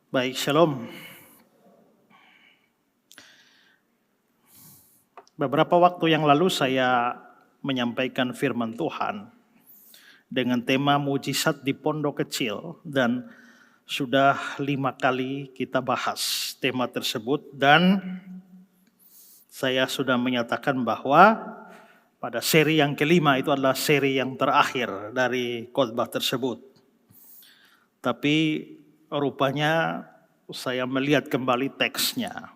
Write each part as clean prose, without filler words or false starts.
Baik, shalom. Beberapa waktu yang lalu saya menyampaikan firman Tuhan dengan tema mujizat di pondok kecil, dan sudah 5 kali kita bahas tema tersebut, dan saya sudah menyatakan bahwa pada seri yang kelima itu adalah seri yang terakhir dari khotbah tersebut. Tapi rupanya saya melihat kembali teksnya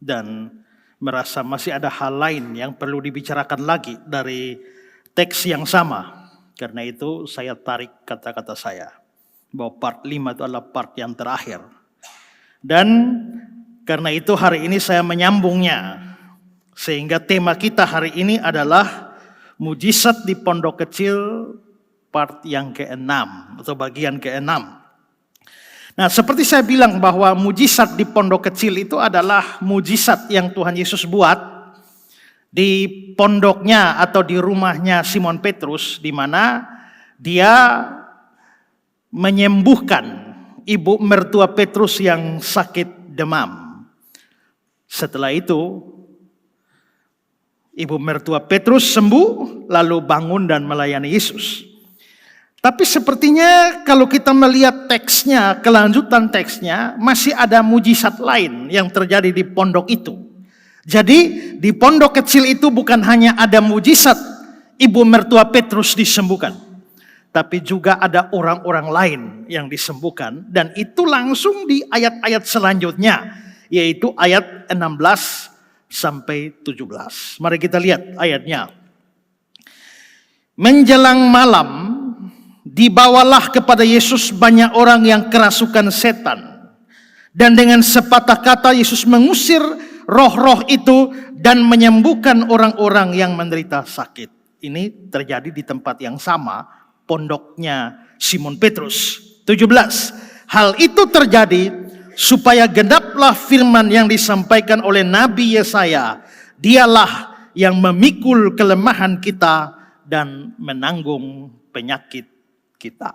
dan merasa masih ada hal lain yang perlu dibicarakan lagi dari teks yang sama. Karena itu saya tarik kata-kata saya bahwa part 5 itu adalah part yang terakhir. Dan karena itu hari ini saya menyambungnya, sehingga tema kita hari ini adalah mujizat di pondok kecil part yang ke-6 atau bagian ke-6. Nah, seperti saya bilang bahwa mujizat di pondok kecil itu adalah mujizat yang Tuhan Yesus buat di pondoknya atau di rumahnya Simon Petrus, di mana dia menyembuhkan ibu mertua Petrus yang sakit demam. Setelah itu, ibu mertua Petrus sembuh lalu bangun dan melayani Yesus. Tapi sepertinya kalau kita melihat teksnya, kelanjutan teksnya, masih ada mujizat lain yang terjadi di pondok itu. Jadi di pondok kecil itu bukan hanya ada mujizat ibu mertua Petrus disembuhkan, tapi juga ada orang-orang lain yang disembuhkan, dan itu langsung di ayat-ayat selanjutnya, yaitu ayat 16 sampai 17. Mari kita lihat ayatnya. Menjelang malam, dibawalah kepada Yesus banyak orang yang kerasukan setan. Dan dengan sepatah kata Yesus mengusir roh-roh itu dan menyembuhkan orang-orang yang menderita sakit. Ini terjadi di tempat yang sama, pondoknya Simon Petrus. 17. Hal itu terjadi supaya genaplah firman yang disampaikan oleh Nabi Yesaya. Dialah yang memikul kelemahan kita dan menanggung penyakit kita.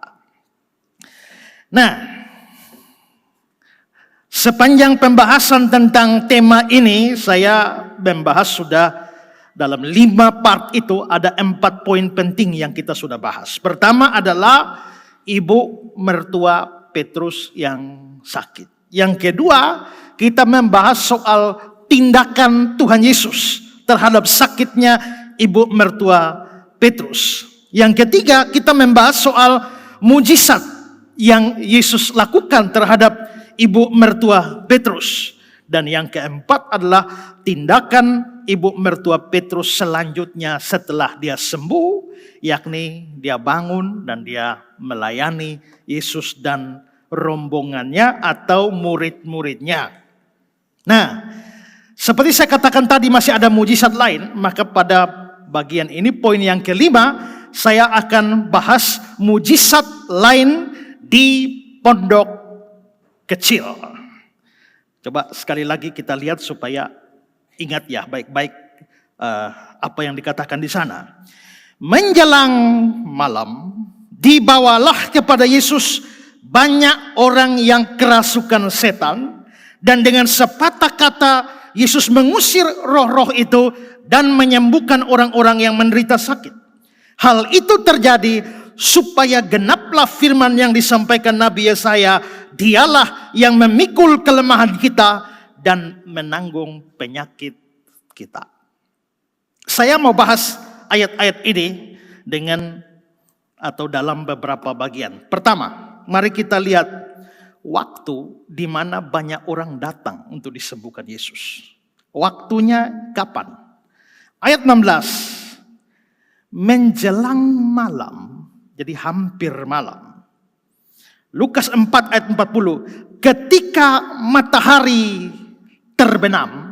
Nah, sepanjang pembahasan tentang tema ini saya membahas sudah dalam 5 part itu ada 4 poin penting yang kita sudah bahas. Pertama adalah ibu mertua Petrus yang sakit. Yang kedua, kita membahas soal tindakan Tuhan Yesus terhadap sakitnya ibu mertua Petrus. Yang ketiga, kita membahas soal mujizat yang Yesus lakukan terhadap ibu mertua Petrus. Dan yang keempat adalah tindakan ibu mertua Petrus selanjutnya setelah dia sembuh, yakni dia bangun dan dia melayani Yesus dan rombongannya atau murid-muridnya. Nah, seperti saya katakan tadi masih ada mujizat lain, maka pada bagian ini poin yang kelima, saya akan bahas mujizat lain di pondok kecil. Coba sekali lagi kita lihat supaya ingat ya baik-baik apa yang dikatakan di sana. Menjelang malam, dibawalah kepada Yesus banyak orang yang kerasukan setan, dan dengan sepatah kata Yesus mengusir roh-roh itu dan menyembuhkan orang-orang yang menderita sakit. Hal itu terjadi supaya genaplah firman yang disampaikan Nabi Yesaya. Dialah yang memikul kelemahan kita dan menanggung penyakit kita. Saya mau bahas ayat-ayat ini dengan atau dalam beberapa bagian. Pertama, mari kita lihat waktu di mana banyak orang datang untuk disembuhkan Yesus. Waktunya kapan? Ayat 16. Menjelang malam, jadi hampir malam. Lukas 4 ayat 40. Ketika matahari terbenam.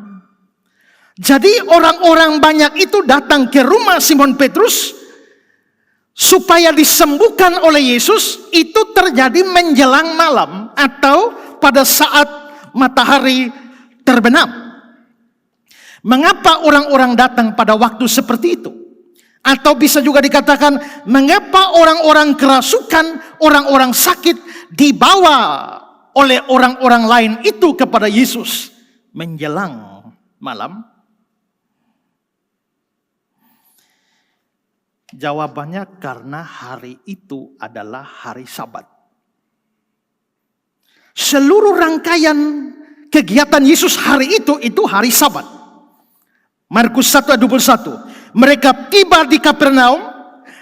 Jadi orang-orang banyak itu datang ke rumah Simon Petrus supaya disembuhkan oleh Yesus. Itu terjadi menjelang malam atau pada saat matahari terbenam. Mengapa orang-orang datang pada waktu seperti itu? Atau bisa juga dikatakan, mengapa orang-orang kerasukan, orang-orang sakit dibawa oleh orang-orang lain itu kepada Yesus menjelang malam? Jawabannya karena hari itu adalah hari Sabat. Seluruh rangkaian kegiatan Yesus hari itu hari Sabat. Markus 1 ayat 21. Mereka tiba di Kapernaum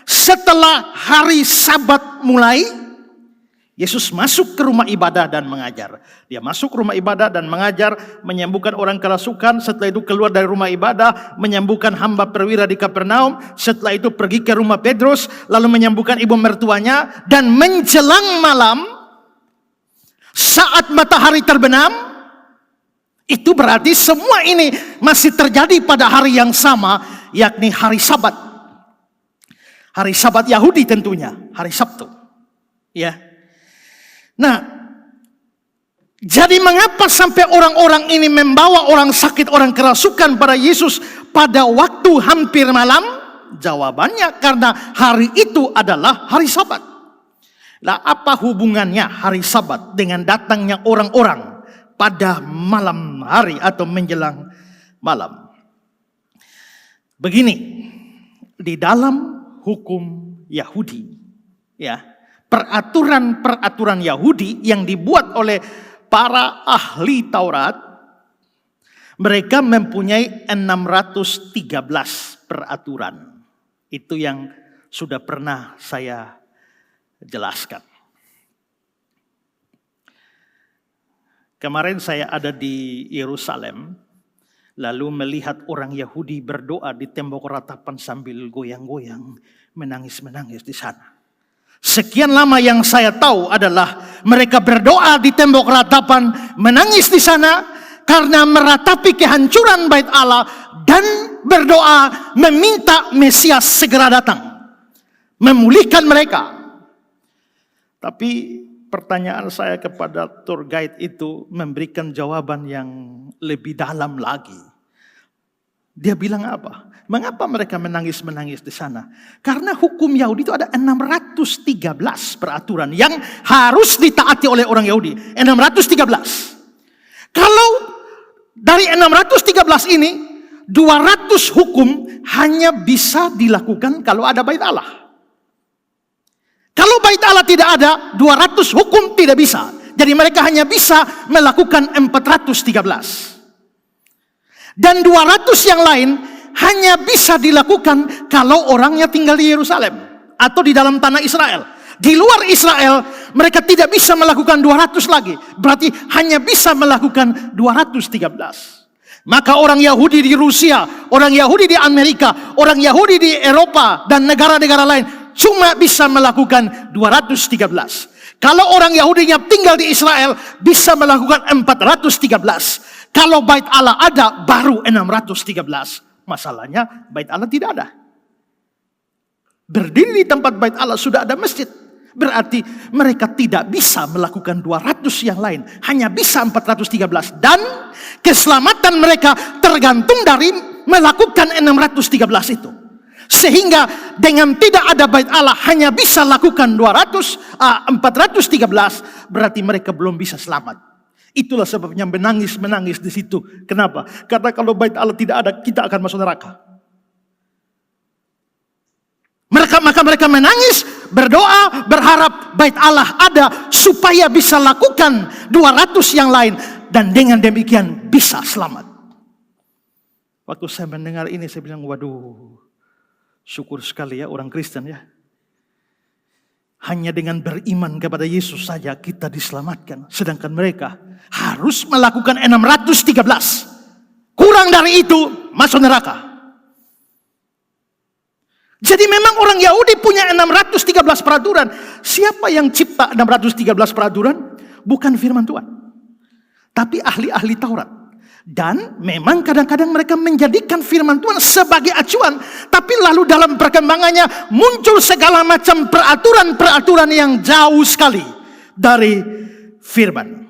setelah hari Sabat mulai. Yesus masuk ke rumah ibadah dan mengajar. Dia masuk rumah ibadah dan mengajar, menyembuhkan orang kerasukan. Setelah itu keluar dari rumah ibadah, menyembuhkan hamba perwira di Kapernaum. Setelah itu pergi ke rumah Petrus, lalu menyembuhkan ibu mertuanya. Dan menjelang malam, saat matahari terbenam, itu berarti semua ini masih terjadi pada hari yang sama, yakni hari Sabat. Hari Sabat Yahudi tentunya, hari Sabtu. Ya. Nah, jadi mengapa sampai orang-orang ini membawa orang sakit, orang kerasukan pada Yesus pada waktu hampir malam? Jawabannya karena hari itu adalah hari Sabat. Nah, apa hubungannya hari Sabat dengan datangnya orang-orang pada malam hari atau menjelang malam? Begini, di dalam hukum Yahudi, ya, peraturan-peraturan Yahudi yang dibuat oleh para ahli Taurat, mereka mempunyai 613 peraturan. Itu yang sudah pernah saya jelaskan. Kemarin saya ada di Yerusalem, lalu melihat orang Yahudi berdoa di tembok ratapan sambil goyang-goyang, menangis-menangis di sana. Sekian lama yang saya tahu adalah mereka berdoa di tembok ratapan, menangis di sana karena meratapi kehancuran bait Allah dan berdoa meminta Mesias segera datang, memulihkan mereka. Tapi pertanyaan saya kepada tour guide itu memberikan jawaban yang lebih dalam lagi. Dia bilang apa? Mengapa mereka menangis-menangis di sana? Karena hukum Yahudi itu ada 613 peraturan yang harus ditaati oleh orang Yahudi. 613. Kalau dari 613 ini, 200 hukum hanya bisa dilakukan kalau ada bait Allah. Kalau bait Allah tidak ada, 200 hukum tidak bisa. Jadi mereka hanya bisa melakukan 413. Dan 200 yang lain hanya bisa dilakukan kalau orangnya tinggal di Yerusalem atau di dalam tanah Israel. Di luar Israel mereka tidak bisa melakukan 200 lagi. Berarti hanya bisa melakukan 213. Maka orang Yahudi di Rusia, orang Yahudi di Amerika, orang Yahudi di Eropa dan negara-negara lain cuma bisa melakukan 213. Kalau orang Yahudinya tinggal di Israel bisa melakukan 413. Kalau bait Allah ada baru 613. Masalahnya bait Allah tidak ada. Berdiri di tempat bait Allah sudah ada masjid. Berarti mereka tidak bisa melakukan 200 yang lain. Hanya bisa 413. Dan keselamatan mereka tergantung dari melakukan 613 itu. Sehingga dengan tidak ada bait Allah hanya bisa lakukan 413. Berarti mereka belum bisa selamat. Itulah sebabnya menangis-menangis di situ. Kenapa? Karena kalau bait Allah tidak ada, kita akan masuk neraka. Maka mereka menangis, berdoa, berharap bait Allah ada supaya bisa lakukan 200 yang lain dan dengan demikian bisa selamat. Waktu saya mendengar ini saya bilang, waduh, syukur sekali ya orang Kristen ya. Hanya dengan beriman kepada Yesus saja kita diselamatkan. Sedangkan mereka harus melakukan 613. Kurang dari itu masuk neraka. Jadi memang orang Yahudi punya 613 peraturan. Siapa yang cipta 613 peraturan? Bukan firman Tuhan. Tapi ahli-ahli Taurat. Dan memang kadang-kadang mereka menjadikan firman Tuhan sebagai acuan. Tapi lalu dalam perkembangannya muncul segala macam peraturan-peraturan yang jauh sekali dari firman.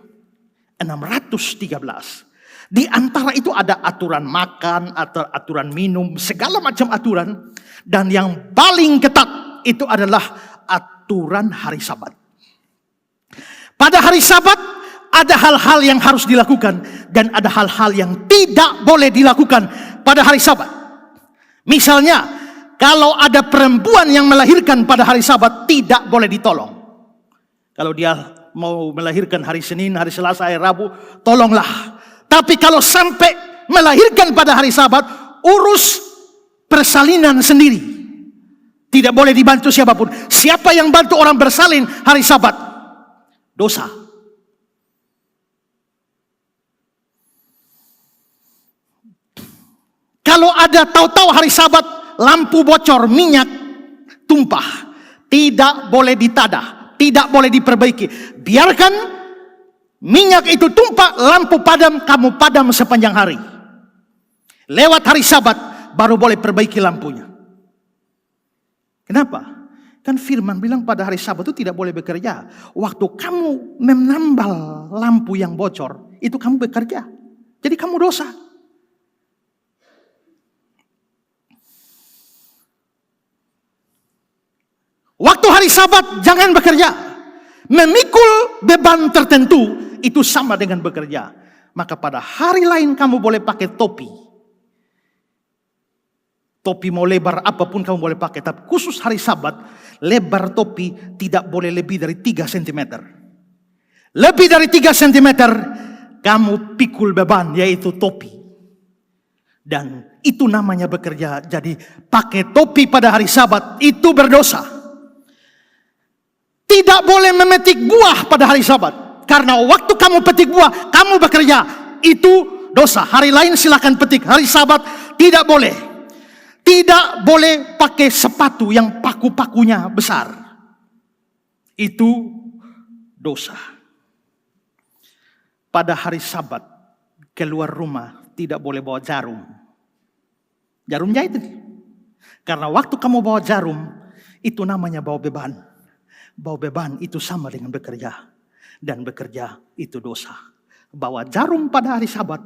613. Di antara itu ada aturan makan, atau aturan minum, segala macam aturan. Dan yang paling ketat itu adalah aturan hari Sabat. Pada hari Sabat ada hal-hal yang harus dilakukan dan ada hal-hal yang tidak boleh dilakukan pada hari Sabat. Misalnya, kalau ada perempuan yang melahirkan pada hari Sabat, tidak boleh ditolong. Kalau dia mau melahirkan hari Senin, hari Selasa, hari Rabu, tolonglah. Tapi kalau sampai melahirkan pada hari Sabat, urus persalinan sendiri. Tidak boleh dibantu siapapun. Siapa yang bantu orang bersalin hari Sabat, dosa. Kalau ada tahu-tahu hari Sabat, lampu bocor, minyak tumpah, tidak boleh ditadah, tidak boleh diperbaiki. Biarkan minyak itu tumpah, lampu padam, kamu padam sepanjang hari. Lewat hari Sabat, baru boleh perbaiki lampunya. Kenapa? Kan firman bilang pada hari Sabat itu tidak boleh bekerja. Waktu kamu menambal lampu yang bocor, itu kamu bekerja. Jadi kamu dosa. Waktu hari Sabat jangan bekerja. Memikul beban tertentu itu sama dengan bekerja. Maka pada hari lain kamu boleh pakai topi. Topi mau lebar apapun kamu boleh pakai. Tapi khusus hari Sabat, lebar topi tidak boleh lebih dari 3 cm. Lebih dari 3 cm kamu pikul beban, yaitu topi. Dan itu namanya bekerja. Jadi pakai topi pada hari Sabat itu berdosa. Tidak boleh memetik buah pada hari Sabat. Karena waktu kamu petik buah, kamu bekerja. Itu dosa. Hari lain silakan petik. Hari Sabat tidak boleh. Tidak boleh pakai sepatu yang paku-pakunya besar. Itu dosa. Pada hari Sabat, keluar rumah tidak boleh bawa jarum. Jarum jahit. Karena waktu kamu bawa jarum, itu namanya bawa beban. Bawa beban itu sama dengan bekerja. Dan bekerja itu dosa. Bawa jarum pada hari Sabat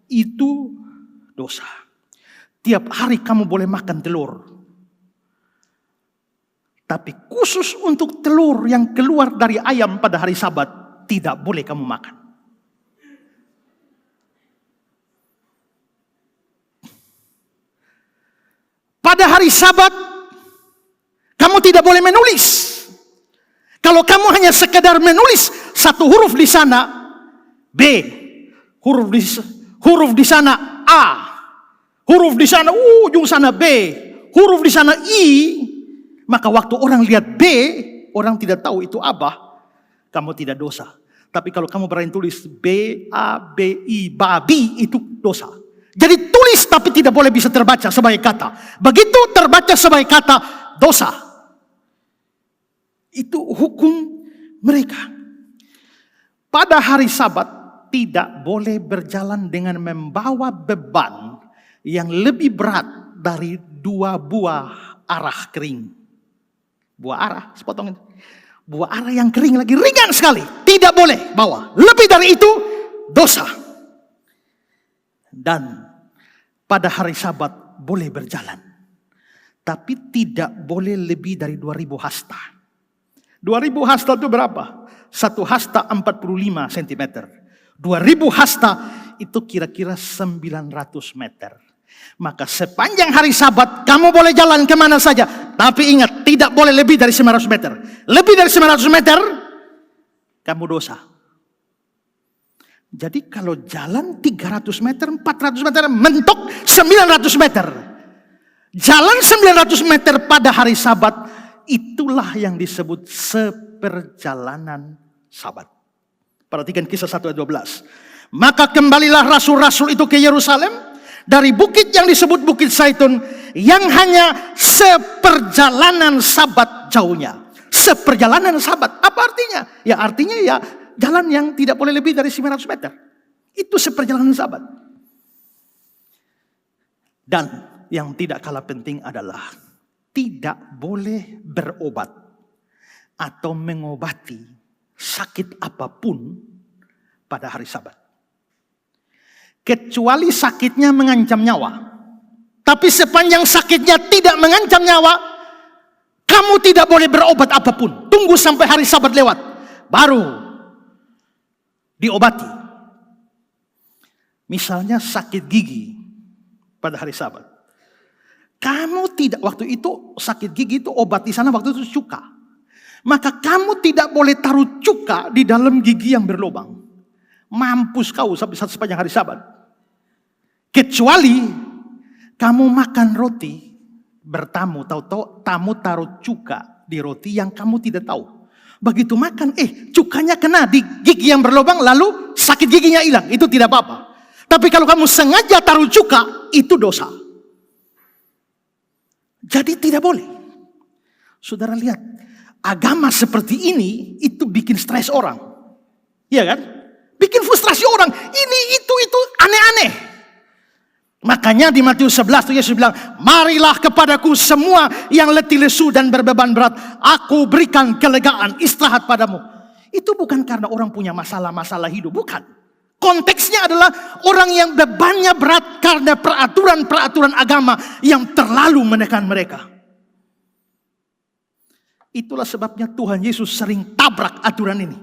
itu dosa. Tiap hari kamu boleh makan telur. Tapi khusus untuk telur yang keluar dari ayam pada hari Sabat, tidak boleh kamu makan. Pada hari Sabat, kamu tidak boleh menulis. Kalau kamu hanya sekedar menulis satu huruf di sana, B. Huruf di sana, A. Huruf di sana, ujung sana B. Huruf di sana I. Maka waktu orang lihat B, orang tidak tahu itu apa, kamu tidak dosa. Tapi kalau kamu berani tulis B, A, B, I, babi, itu dosa. Jadi tulis tapi tidak boleh bisa terbaca sebagai kata. Begitu terbaca sebagai kata, dosa. Itu hukum mereka. Pada hari Sabat tidak boleh berjalan dengan membawa beban yang lebih berat dari 2 buah arah kering. Buah arah, sepotong. Buah arah yang kering lagi ringan sekali. Tidak boleh bawa. Lebih dari itu, dosa. Dan pada hari Sabat boleh berjalan. Tapi tidak boleh lebih dari 2000 hasta. 2000 hasta itu berapa? 1 hasta 45 cm. 2000 hasta itu kira-kira 900 meter. Maka sepanjang hari Sabat kamu boleh jalan kemana saja. Tapi ingat, tidak boleh lebih dari 900 meter. Lebih dari 900 meter, kamu dosa. Jadi kalau jalan 300 meter, 400 meter, mentok 900 meter. Jalan 900 meter pada hari Sabat, itulah yang disebut seperjalanan Sabat. Perhatikan Kisah 1 ayat 12. Maka kembalilah rasul-rasul itu ke Yerusalem dari bukit yang disebut Bukit Zaitun yang hanya seperjalanan Sabat jauhnya. Seperjalanan Sabat. Apa artinya? Ya artinya ya jalan yang tidak boleh lebih dari 900 meter. Itu seperjalanan Sabat. Dan yang tidak kalah penting adalah tidak boleh berobat atau mengobati sakit apapun pada hari Sabat. Kecuali sakitnya mengancam nyawa. Tapi sepanjang sakitnya tidak mengancam nyawa, kamu tidak boleh berobat apapun. Tunggu sampai hari Sabat lewat. Baru diobati. Misalnya sakit gigi pada hari Sabat. Kamu tidak, waktu itu sakit gigi itu obat di sana waktu itu cuka. Maka kamu tidak boleh taruh cuka di dalam gigi yang berlubang. Mampus kau sampai sepanjang hari Sabat. Kecuali kamu makan roti bertamu, tahu-tahu tamu taruh cuka di roti yang kamu tidak tahu. Begitu makan, cukanya kena di gigi yang berlubang, lalu sakit giginya hilang. Itu tidak apa-apa. Tapi kalau kamu sengaja taruh cuka, itu dosa. Jadi tidak boleh. Saudara lihat, agama seperti ini itu bikin stres orang. Iya kan? Bikin frustrasi orang. Ini, itu aneh-aneh. Makanya di Matius 11 Yesus bilang, marilah kepadaku semua yang letih lesu dan berbeban berat. Aku berikan kelegaan, istirahat padamu. Itu bukan karena orang punya masalah-masalah hidup. Bukan. Konteksnya adalah orang yang bebannya berat karena peraturan-peraturan agama yang terlalu menekan mereka. Itulah sebabnya Tuhan Yesus sering tabrak aturan ini.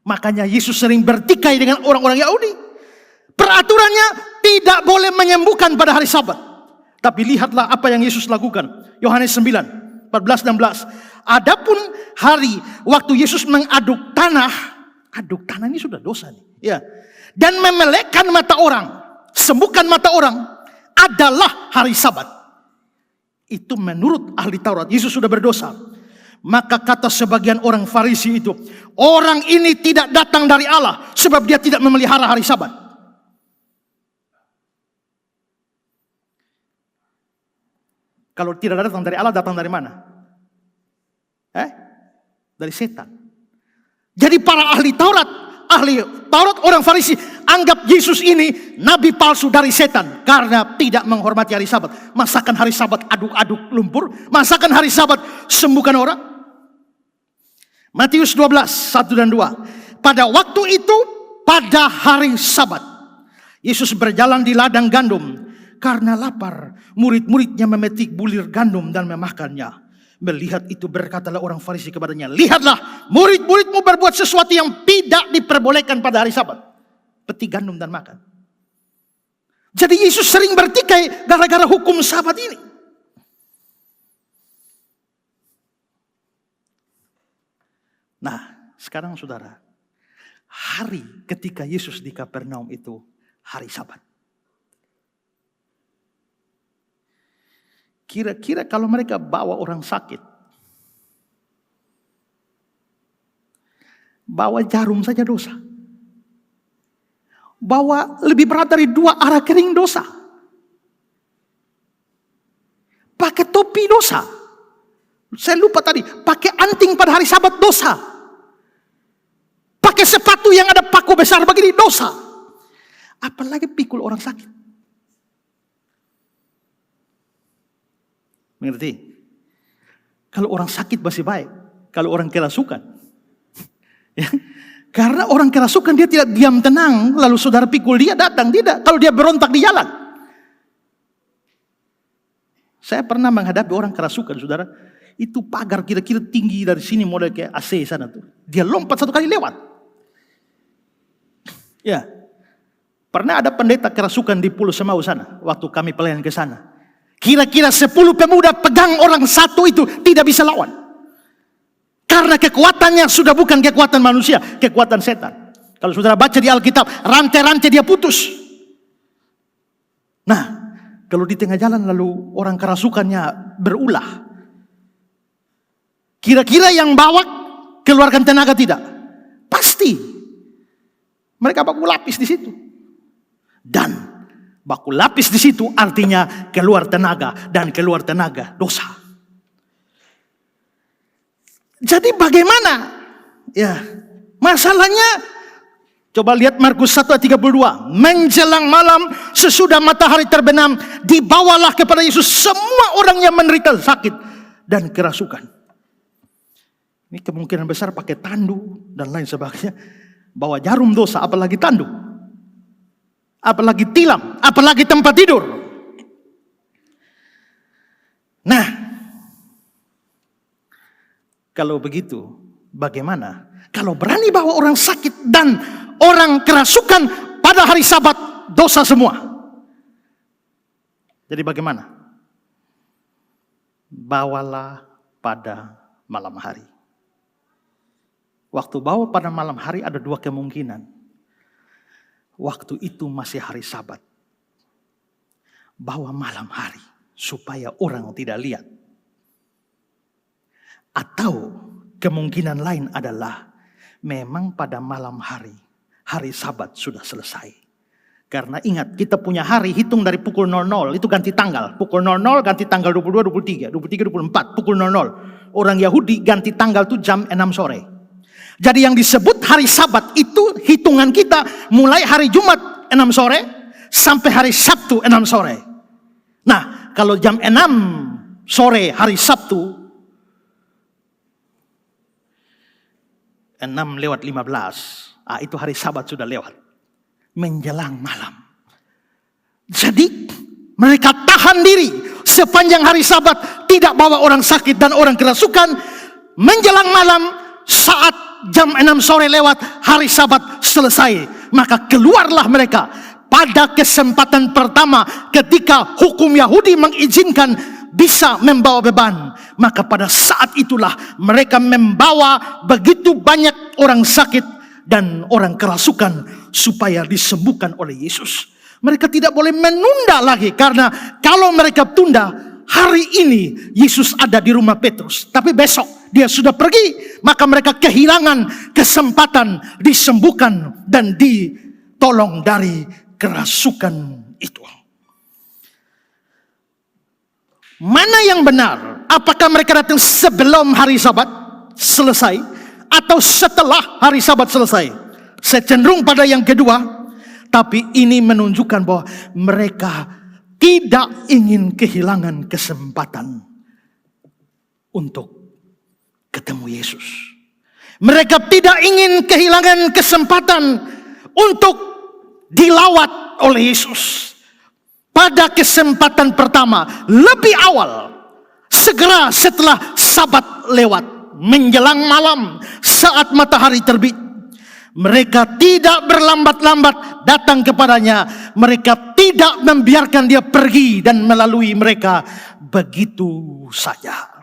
Makanya Yesus sering bertikai dengan orang-orang Yahudi. Peraturannya tidak boleh menyembuhkan pada hari Sabat. Tapi lihatlah apa yang Yesus lakukan. Yohanes 9, 14, 16. Adapun hari waktu Yesus mengaduk tanah. Aduk tanah ini sudah dosa nih. Ya. Dan memelekkan mata orang. Sembuhkan mata orang. Adalah hari Sabat. Itu menurut ahli Taurat. Yesus sudah berdosa. Maka kata sebagian orang Farisi itu, orang ini tidak datang dari Allah sebab dia tidak memelihara hari Sabat. Kalau tidak datang dari Allah, datang dari mana? Dari setan. Jadi para ahli Taurat orang Farisi anggap Yesus ini nabi palsu dari setan karena tidak menghormati hari Sabat. Masakan hari Sabat aduk-aduk lumpur, masakan hari Sabat sembuhkan orang. Matius 12, 1 dan 2. Pada waktu itu, pada hari Sabat, Yesus berjalan di ladang gandum. Karena lapar, murid-muridnya memetik bulir gandum dan memakannya. Melihat itu berkatalah orang Farisi kepadanya, lihatlah murid-muridmu berbuat sesuatu yang tidak diperbolehkan pada hari Sabat. Petik gandum dan makan. Jadi Yesus sering bertikai gara-gara hukum Sabat ini. Nah, sekarang saudara, hari ketika Yesus di Kapernaum itu hari Sabat. Kira-kira kalau mereka bawa orang sakit, bawa jarum saja dosa. Bawa lebih berat dari 2 arah kering dosa. Pakai topi dosa. Saya lupa tadi, pakai anting pada hari Sabat dosa. Pakai sepatu yang ada paku besar begini dosa. Apalagi pikul orang sakit. Mengerti? Kalau orang sakit masih baik. Kalau orang kerasukan. Ya. Karena orang kerasukan dia tidak diam tenang. Lalu saudara pikul dia datang. Tidak. Kalau dia berontak di jalan. Saya pernah menghadapi orang kerasukan saudara. Itu pagar kira-kira tinggi dari sini model kayak AC sana tuh. Dia lompat 1 kali lewat. Ya. Pernah ada pendeta kerasukan di Pulau Semau sana. Waktu kami pelayan ke sana. Kira-kira 10 pemuda pegang orang satu itu tidak bisa lawan. Karena kekuatannya sudah bukan kekuatan manusia, kekuatan setan. Kalau saudara baca di Alkitab, rantai-rantai dia putus. Nah, kalau di tengah jalan lalu orang kerasukannya berulah. Kira-kira yang bawa keluarkan tenaga tidak? Pasti. Mereka baku lapis di situ. Dan baku lapis di situ artinya keluar tenaga, dan keluar tenaga dosa. Jadi bagaimana? Ya, masalahnya coba lihat Markus 1 ayat 32. Menjelang malam sesudah matahari terbenam, dibawalah kepada Yesus semua orang yang menderita sakit dan kerasukan. Ini kemungkinan besar pakai tandu dan lain sebagainya. Bawa jarum dosa, apalagi tandu. Apalagi tilam, apalagi tempat tidur. Nah, kalau begitu, bagaimana? Kalau berani bawa orang sakit dan orang kerasukan pada hari Sabat dosa semua. Jadi bagaimana? Bawalah pada malam hari. Waktu bawa pada malam hari ada dua kemungkinan. Waktu itu masih hari Sabat. Bawa malam hari supaya orang tidak lihat. Atau kemungkinan lain adalah memang pada malam hari, hari Sabat sudah selesai. Karena ingat, kita punya hari hitung dari pukul 00, itu ganti tanggal. Pukul 00 ganti tanggal 22, 23, 23, 24, pukul 00. Orang Yahudi ganti tanggal itu jam 6 sore. Jadi yang disebut hari Sabat itu hitungan kita mulai hari Jumat 6 sore sampai hari Sabtu 6 sore. Nah, kalau jam 6 sore hari Sabtu 6:15, itu hari Sabat sudah lewat. Menjelang malam. Jadi mereka tahan diri sepanjang hari Sabat, tidak bawa orang sakit dan orang kerasukan. Menjelang malam saat jam 6 sore lewat, hari Sabat selesai. Maka keluarlah mereka pada kesempatan pertama ketika hukum Yahudi mengizinkan bisa membawa beban. Maka pada saat itulah mereka membawa begitu banyak orang sakit dan orang kerasukan supaya disembuhkan oleh Yesus. Mereka tidak boleh menunda lagi, karena kalau mereka tunda, hari ini Yesus ada di rumah Petrus, tapi besok dia sudah pergi, maka mereka kehilangan kesempatan disembuhkan dan ditolong dari kerasukan itu. Mana yang benar? Apakah mereka datang sebelum hari Sabat selesai atau setelah hari Sabat selesai? Saya cenderung pada yang kedua, tapi ini menunjukkan bahwa mereka tidak ingin kehilangan kesempatan untuk ketemu Yesus. Mereka tidak ingin kehilangan kesempatan untuk dilawat oleh Yesus. Pada kesempatan pertama, lebih awal, segera setelah Sabat lewat, menjelang malam, saat matahari terbit, mereka tidak berlambat-lambat datang kepadanya. Mereka tidak membiarkan dia pergi dan melalui mereka begitu saja.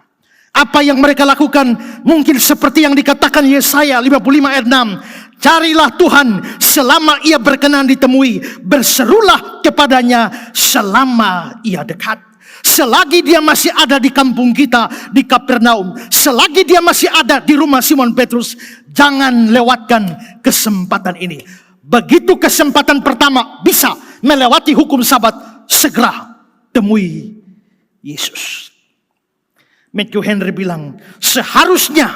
Apa yang mereka lakukan mungkin seperti yang dikatakan Yesaya 55 ayat 6. Carilah Tuhan selama ia berkenan ditemui. Berserulah kepadanya selama ia dekat. Selagi dia masih ada di kampung kita, di Kapernaum, selagi dia masih ada di rumah Simon Petrus, jangan lewatkan kesempatan ini. Begitu kesempatan pertama bisa melewati hukum Sabat, segera temui Yesus. Matthew Henry bilang, seharusnya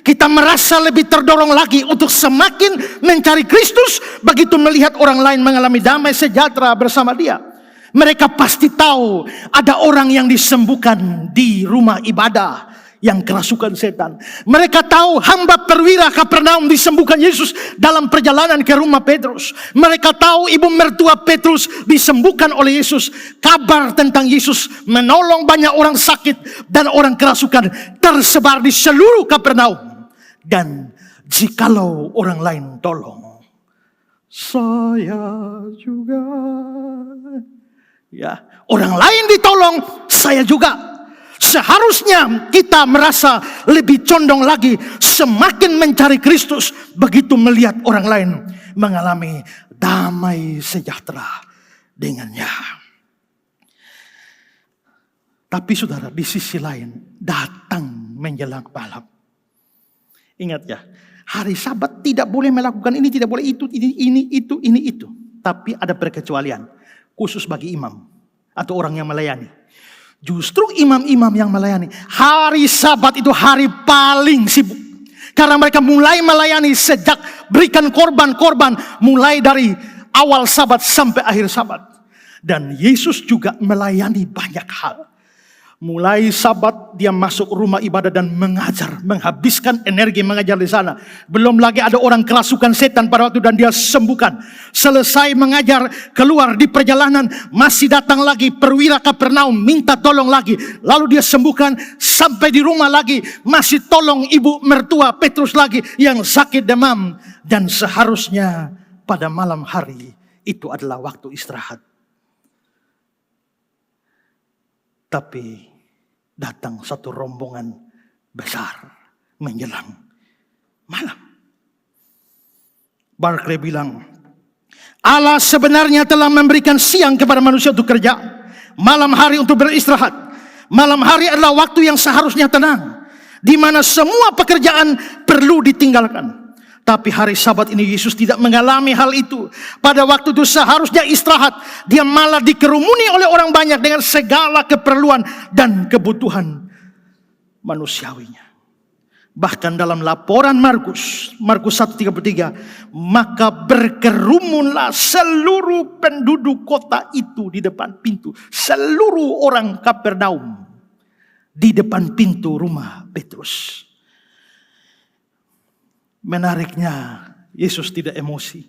kita merasa lebih terdorong lagi untuk semakin mencari Kristus begitu melihat orang lain mengalami damai sejahtera bersama dia. Mereka pasti tahu ada orang yang disembuhkan di rumah ibadah yang kerasukan setan. Mereka tahu hamba perwira Kapernaum disembuhkan Yesus dalam perjalanan ke rumah Petrus. Mereka tahu ibu mertua Petrus disembuhkan oleh Yesus. Kabar tentang Yesus menolong banyak orang sakit dan orang kerasukan tersebar di seluruh Kapernaum. Dan jikalau orang lain tolong, saya juga. Ya, orang lain ditolong, saya juga. Seharusnya kita merasa lebih condong lagi semakin mencari Kristus begitu melihat orang lain mengalami damai sejahtera dengannya. Tapi saudara, di sisi lain datang menjelang malam. Ingat ya, hari Sabat tidak boleh melakukan ini, tidak boleh itu, ini, itu. Tapi ada perkecualian, khusus bagi imam atau orang yang melayani. Justru imam-imam yang melayani, hari Sabat itu hari paling sibuk. Karena mereka mulai melayani sejak berikan korban-korban, mulai dari awal Sabat sampai akhir Sabat. Dan Yesus juga melayani banyak hal. Mulai Sabat dia masuk rumah ibadah dan mengajar, menghabiskan energi mengajar di sana. Belum lagi ada orang kerasukan setan pada waktu dan dia sembuhkan. Selesai mengajar, keluar di perjalanan, masih datang lagi perwira Kapernaum minta tolong lagi. Lalu dia sembuhkan, sampai di rumah lagi masih tolong ibu mertua Petrus lagi yang sakit demam. Dan seharusnya pada malam hari itu adalah waktu istirahat. Tapi datang satu rombongan besar menjelang malam. Barclay bilang, Allah sebenarnya telah memberikan siang kepada manusia untuk kerja, malam hari untuk beristirahat. Malam hari adalah waktu yang seharusnya tenang, di mana semua pekerjaan perlu ditinggalkan. Tapi hari Sabat ini Yesus tidak mengalami hal itu. Pada waktu itu seharusnya istirahat, dia malah dikerumuni oleh orang banyak dengan segala keperluan dan kebutuhan manusiawinya. Bahkan dalam laporan Markus 1:33, maka berkerumunlah seluruh penduduk kota itu di depan pintu. Seluruh orang Kapernaum di depan pintu rumah Petrus. Menariknya, Yesus tidak emosi.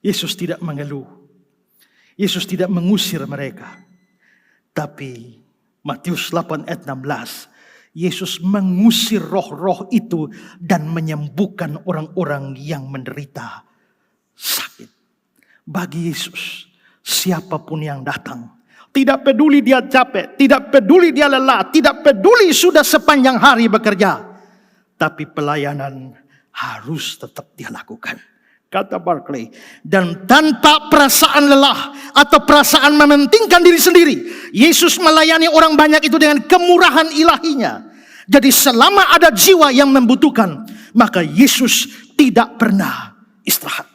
Yesus tidak mengeluh. Yesus tidak mengusir mereka. Tapi Matius 8 ayat 16, Yesus mengusir roh-roh itu dan menyembuhkan orang-orang yang menderita sakit. Bagi Yesus, siapapun yang datang, tidak peduli dia capek, tidak peduli dia lelah, tidak peduli sudah sepanjang hari bekerja, tapi pelayanan harus tetap dia lakukan. Kata Barclay, dan tanpa perasaan lelah atau perasaan mementingkan diri sendiri, Yesus melayani orang banyak itu dengan kemurahan ilahinya. Jadi selama ada jiwa yang membutuhkan, maka Yesus tidak pernah istirahat.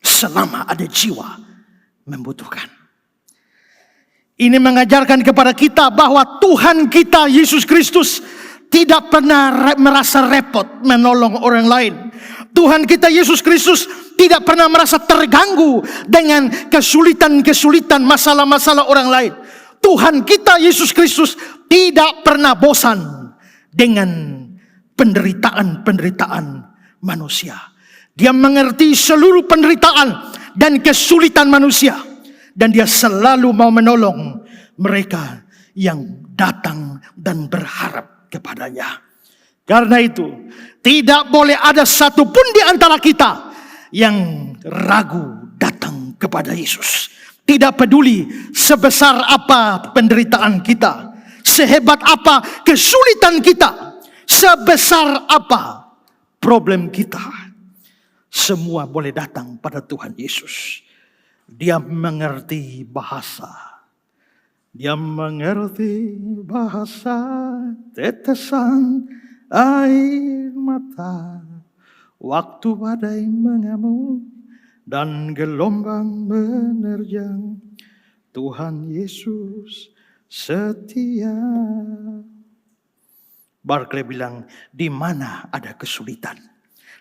Selama ada jiwa membutuhkan. Ini mengajarkan kepada kita bahwa Tuhan kita Yesus Kristus tidak pernah merasa repot menolong orang lain. Tuhan kita Yesus Kristus tidak pernah merasa terganggu dengan kesulitan-kesulitan, masalah-masalah orang lain. Tuhan kita Yesus Kristus tidak pernah bosan dengan penderitaan-penderitaan manusia. Dia mengerti seluruh penderitaan dan kesulitan manusia. Dan dia selalu mau menolong mereka yang datang dan berharap kepadanya. Karena itu, tidak boleh ada satupun di antara kita yang ragu datang kepada Yesus. Tidak peduli sebesar apa penderitaan kita, sehebat apa kesulitan kita, sebesar apa problem kita, semua boleh datang pada Tuhan Yesus. Dia mengerti bahasa. Dia mengerti bahasa tetesan air mata, waktu badai mengamuk dan gelombang menerjang. Tuhan Yesus setia. Barclay bilang, di mana ada kesulitan,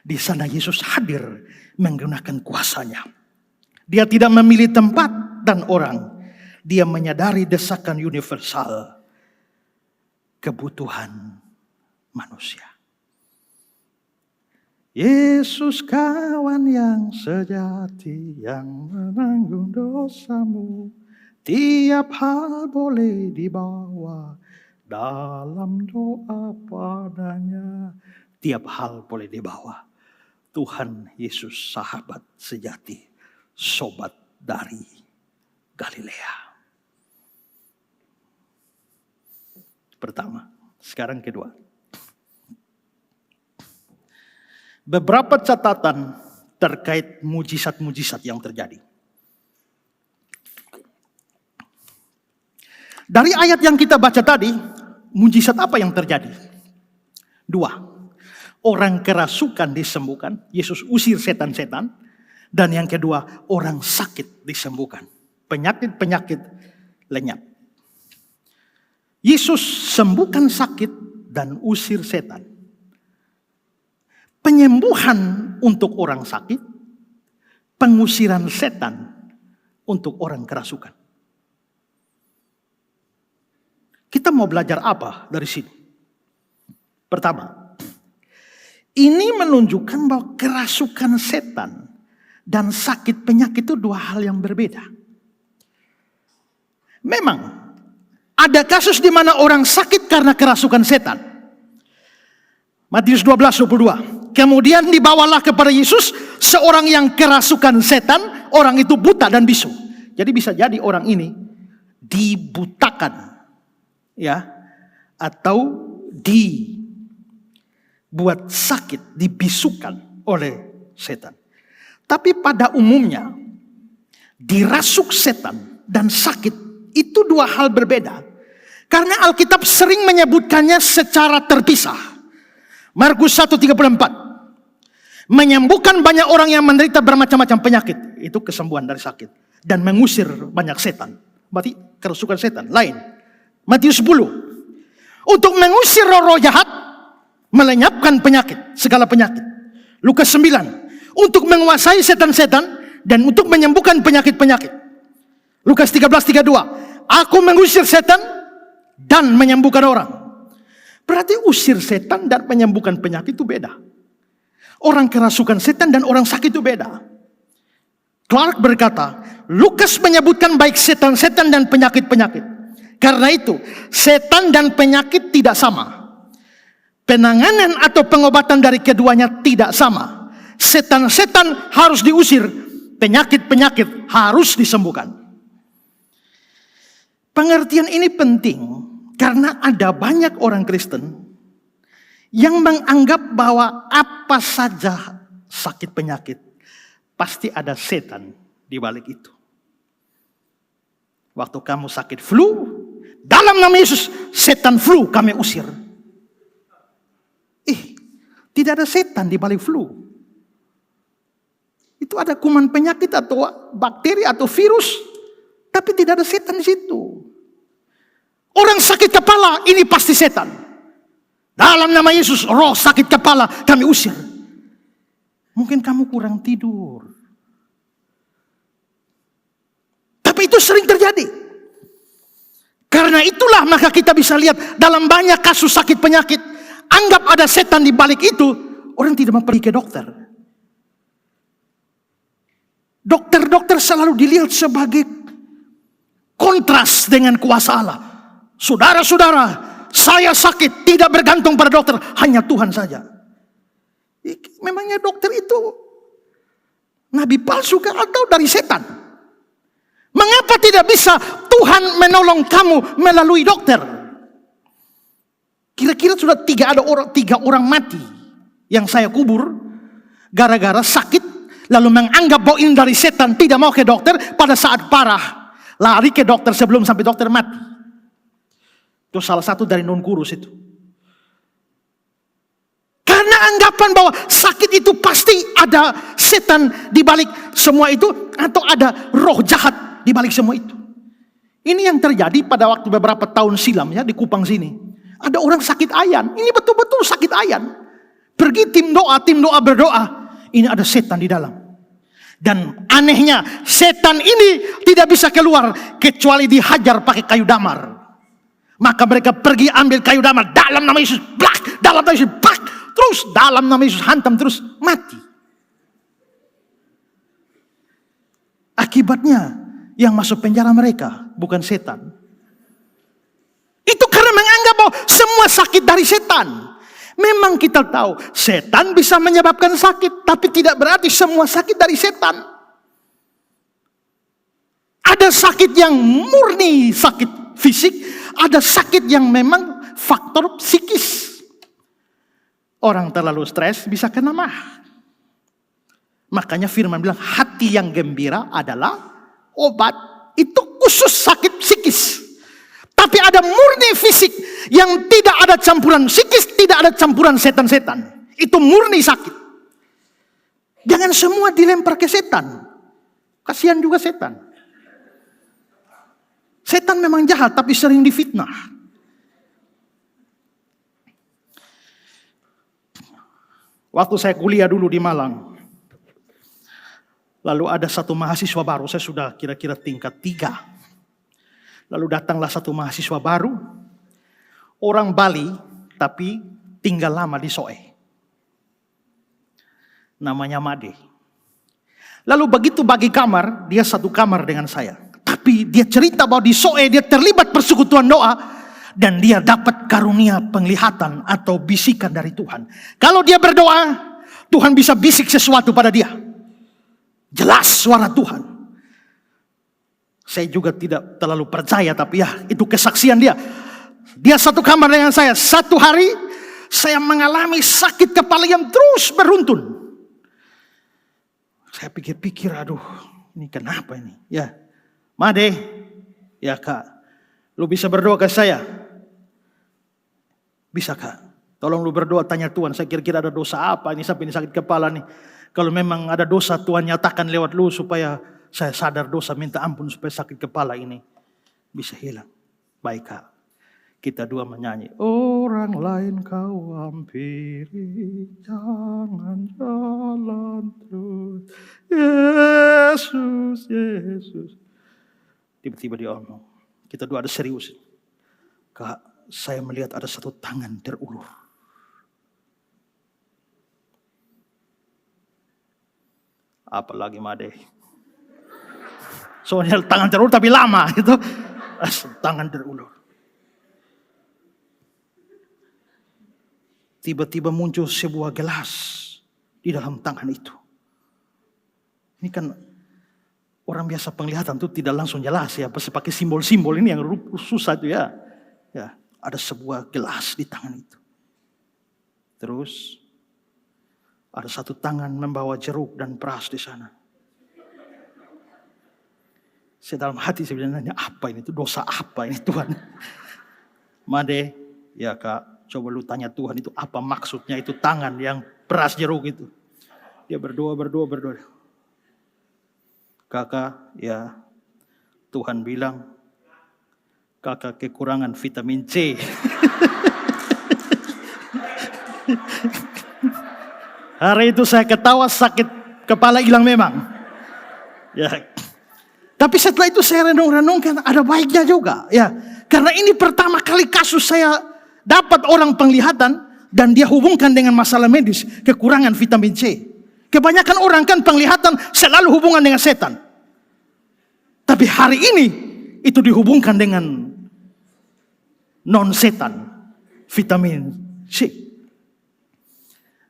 di sana Yesus hadir menggunakan kuasanya. Dia tidak memilih tempat dan orang. Dia menyadari desakan universal kebutuhan manusia. Yesus kawan yang sejati, yang menanggung dosamu. Tiap hal boleh dibawa dalam doa padanya. Tiap hal boleh dibawa. Tuhan Yesus sahabat sejati, sobat dari Galilea. Pertama, sekarang kedua. Beberapa catatan terkait mujizat-mujizat yang terjadi. Dari ayat yang kita baca tadi, mujizat apa yang terjadi? 2. Orang kerasukan disembuhkan, Yesus usir setan-setan. Dan yang kedua, orang sakit disembuhkan. Penyakit-penyakit lenyap. Yesus sembuhkan sakit dan usir setan. Penyembuhan untuk orang sakit, pengusiran setan untuk orang kerasukan. Kita mau belajar apa dari sini? Pertama, ini menunjukkan bahwa kerasukan setan dan sakit penyakit itu dua hal yang berbeda. Memang ada kasus di mana orang sakit karena kerasukan setan. Matius 12:22. Kemudian dibawalah kepada Yesus seorang yang kerasukan setan, orang itu buta dan bisu. Jadi bisa jadi orang ini dibutakan, ya, atau dibuat sakit, dibisukan oleh setan. Tapi pada umumnya dirasuk setan dan sakit itu dua hal berbeda. Karena Alkitab sering menyebutkannya secara terpisah. Markus 1:34. Menyembuhkan banyak orang yang menderita bermacam-macam penyakit. Itu kesembuhan dari sakit. Dan mengusir banyak setan. Berarti kerasukan setan. Lain. Matius 10. Untuk mengusir roh-roh jahat. Melenyapkan penyakit. Segala penyakit. Lukas 9. Untuk menguasai setan-setan. Dan untuk menyembuhkan penyakit-penyakit. Lukas 13:32. Aku mengusir setan dan menyembuhkan orang. Berarti usir setan dan menyembuhkan penyakit itu beda. Orang kerasukan setan dan orang sakit itu beda. Clark berkata, Lukas menyebutkan baik setan-setan dan penyakit-penyakit. Karena itu, setan dan penyakit tidak sama. Penanganan atau pengobatan dari keduanya tidak sama. Setan-setan harus diusir, penyakit-penyakit harus disembuhkan. Pengertian ini penting karena ada banyak orang Kristen yang menganggap bahwa apa saja sakit penyakit pasti ada setan di balik itu. Waktu kamu sakit flu, dalam nama Yesus setan flu kami usir. Tidak ada setan di balik flu. Itu ada kuman penyakit atau bakteri atau virus, tapi tidak ada setan di situ. Orang sakit kepala, ini pasti setan. Dalam nama Yesus, roh sakit kepala kami usir. Mungkin kamu kurang tidur. Tapi itu sering terjadi. Karena itulah maka kita bisa lihat dalam banyak kasus sakit penyakit, anggap ada setan di balik itu, orang tidak mau pergi ke dokter. Dokter-dokter selalu dilihat sebagai kontras dengan kuasa Allah. Saudara-saudara, saya sakit tidak bergantung pada dokter, hanya Tuhan saja. Memangnya dokter itu nabi palsu atau dari setan? Mengapa tidak bisa Tuhan menolong kamu melalui dokter? Kira-kira sudah tiga orang mati yang saya kubur gara-gara sakit, lalu menganggap bahwa ini dari setan, tidak mau ke dokter, pada saat parah lari ke dokter sebelum sampai dokter mati. Itu salah satu dari non kurus itu. Karena anggapan bahwa sakit itu pasti ada setan di balik semua itu, atau ada roh jahat di balik semua itu. Ini yang terjadi pada waktu beberapa tahun silam ya di Kupang sini. Ada orang sakit ayan. Ini betul-betul sakit ayan. Pergi tim doa berdoa. Ini ada setan di dalam. Dan anehnya setan ini tidak bisa keluar kecuali dihajar pakai kayu damar. Maka mereka pergi ambil kayu damar, dalam nama Yesus, blak, dalam nama Yesus, blak, terus dalam nama Yesus hantam terus mati. Akibatnya yang masuk penjara mereka bukan setan. Itu karena menganggap bahwa semua sakit dari setan. Memang kita tahu setan bisa menyebabkan sakit, tapi tidak berarti semua sakit dari setan. Ada sakit yang murni sakit fisik, ada sakit yang memang faktor psikis. Orang terlalu stres bisa kena mah. Makanya firman bilang hati yang gembira adalah obat. Itu khusus sakit psikis. Tapi ada murni fisik yang tidak ada campuran psikis, tidak ada campuran setan-setan. Itu murni sakit. Jangan semua dilempar ke setan. Kasihan juga setan. Setan memang jahat tapi sering difitnah. Waktu saya kuliah dulu di Malang, lalu ada satu mahasiswa baru, saya sudah kira-kira tingkat 3. Lalu datanglah satu mahasiswa baru, orang Bali tapi tinggal lama di Soe. Namanya Made. Lalu begitu bagi kamar, dia satu kamar dengan saya. Tapi dia cerita bahwa di Soe dia terlibat persekutuan doa. Dan dia dapat karunia penglihatan atau bisikan dari Tuhan. Kalau dia berdoa, Tuhan bisa bisik sesuatu pada dia. Jelas suara Tuhan. Saya juga tidak terlalu percaya, tapi ya itu kesaksian dia. Dia satu kamar dengan saya. Satu hari saya mengalami sakit kepala yang terus beruntun. Saya pikir-pikir, aduh ini kenapa ini? Ya, Made, ya Kak, lu bisa berdoa ke saya? Bisa Kak, tolong lu berdoa, tanya Tuhan, saya kira-kira ada dosa apa ini sampai ini sakit kepala nih. Kalau memang ada dosa, Tuhan nyatakan lewat lu supaya saya sadar dosa, minta ampun supaya sakit kepala ini bisa hilang. Baik Kak, kita dua menyanyi. Orang lain kau hampiri, jangan jalan terus. Yesus, Yesus. Tiba-tiba dia ngomong, kita dua ada serius. Kak, saya melihat ada satu tangan terulur. Apalagi Made. Soalnya tangan terulur tapi lama gitu. Tangan terulur. Tiba-tiba muncul sebuah gelas di dalam tangan itu. Ini kan orang biasa penglihatan tuh tidak langsung jelas ya. Pasti pakai simbol-simbol ini yang susah tuh ya. Ya, ada sebuah gelas di tangan itu. Terus ada satu tangan membawa jeruk dan beras di sana. Saya dalam hati saya bilang, apa ini? Itu dosa apa ini Tuhan? Made, ya Kak, coba lu tanya Tuhan itu apa maksudnya itu tangan yang beras jeruk itu. Dia berdoa. Kakak, ya Tuhan bilang kakak kekurangan vitamin C. Hari itu saya ketawa, sakit kepala hilang memang. Ya. Tapi setelah itu saya renung-renungkan ada baiknya juga. Ya, karena ini pertama kali kasus saya dapat orang penglihatan dan dia hubungkan dengan masalah medis, kekurangan vitamin C. Kebanyakan orang kan penglihatan selalu hubungan dengan setan. Tapi hari ini itu dihubungkan dengan non-setan, vitamin C.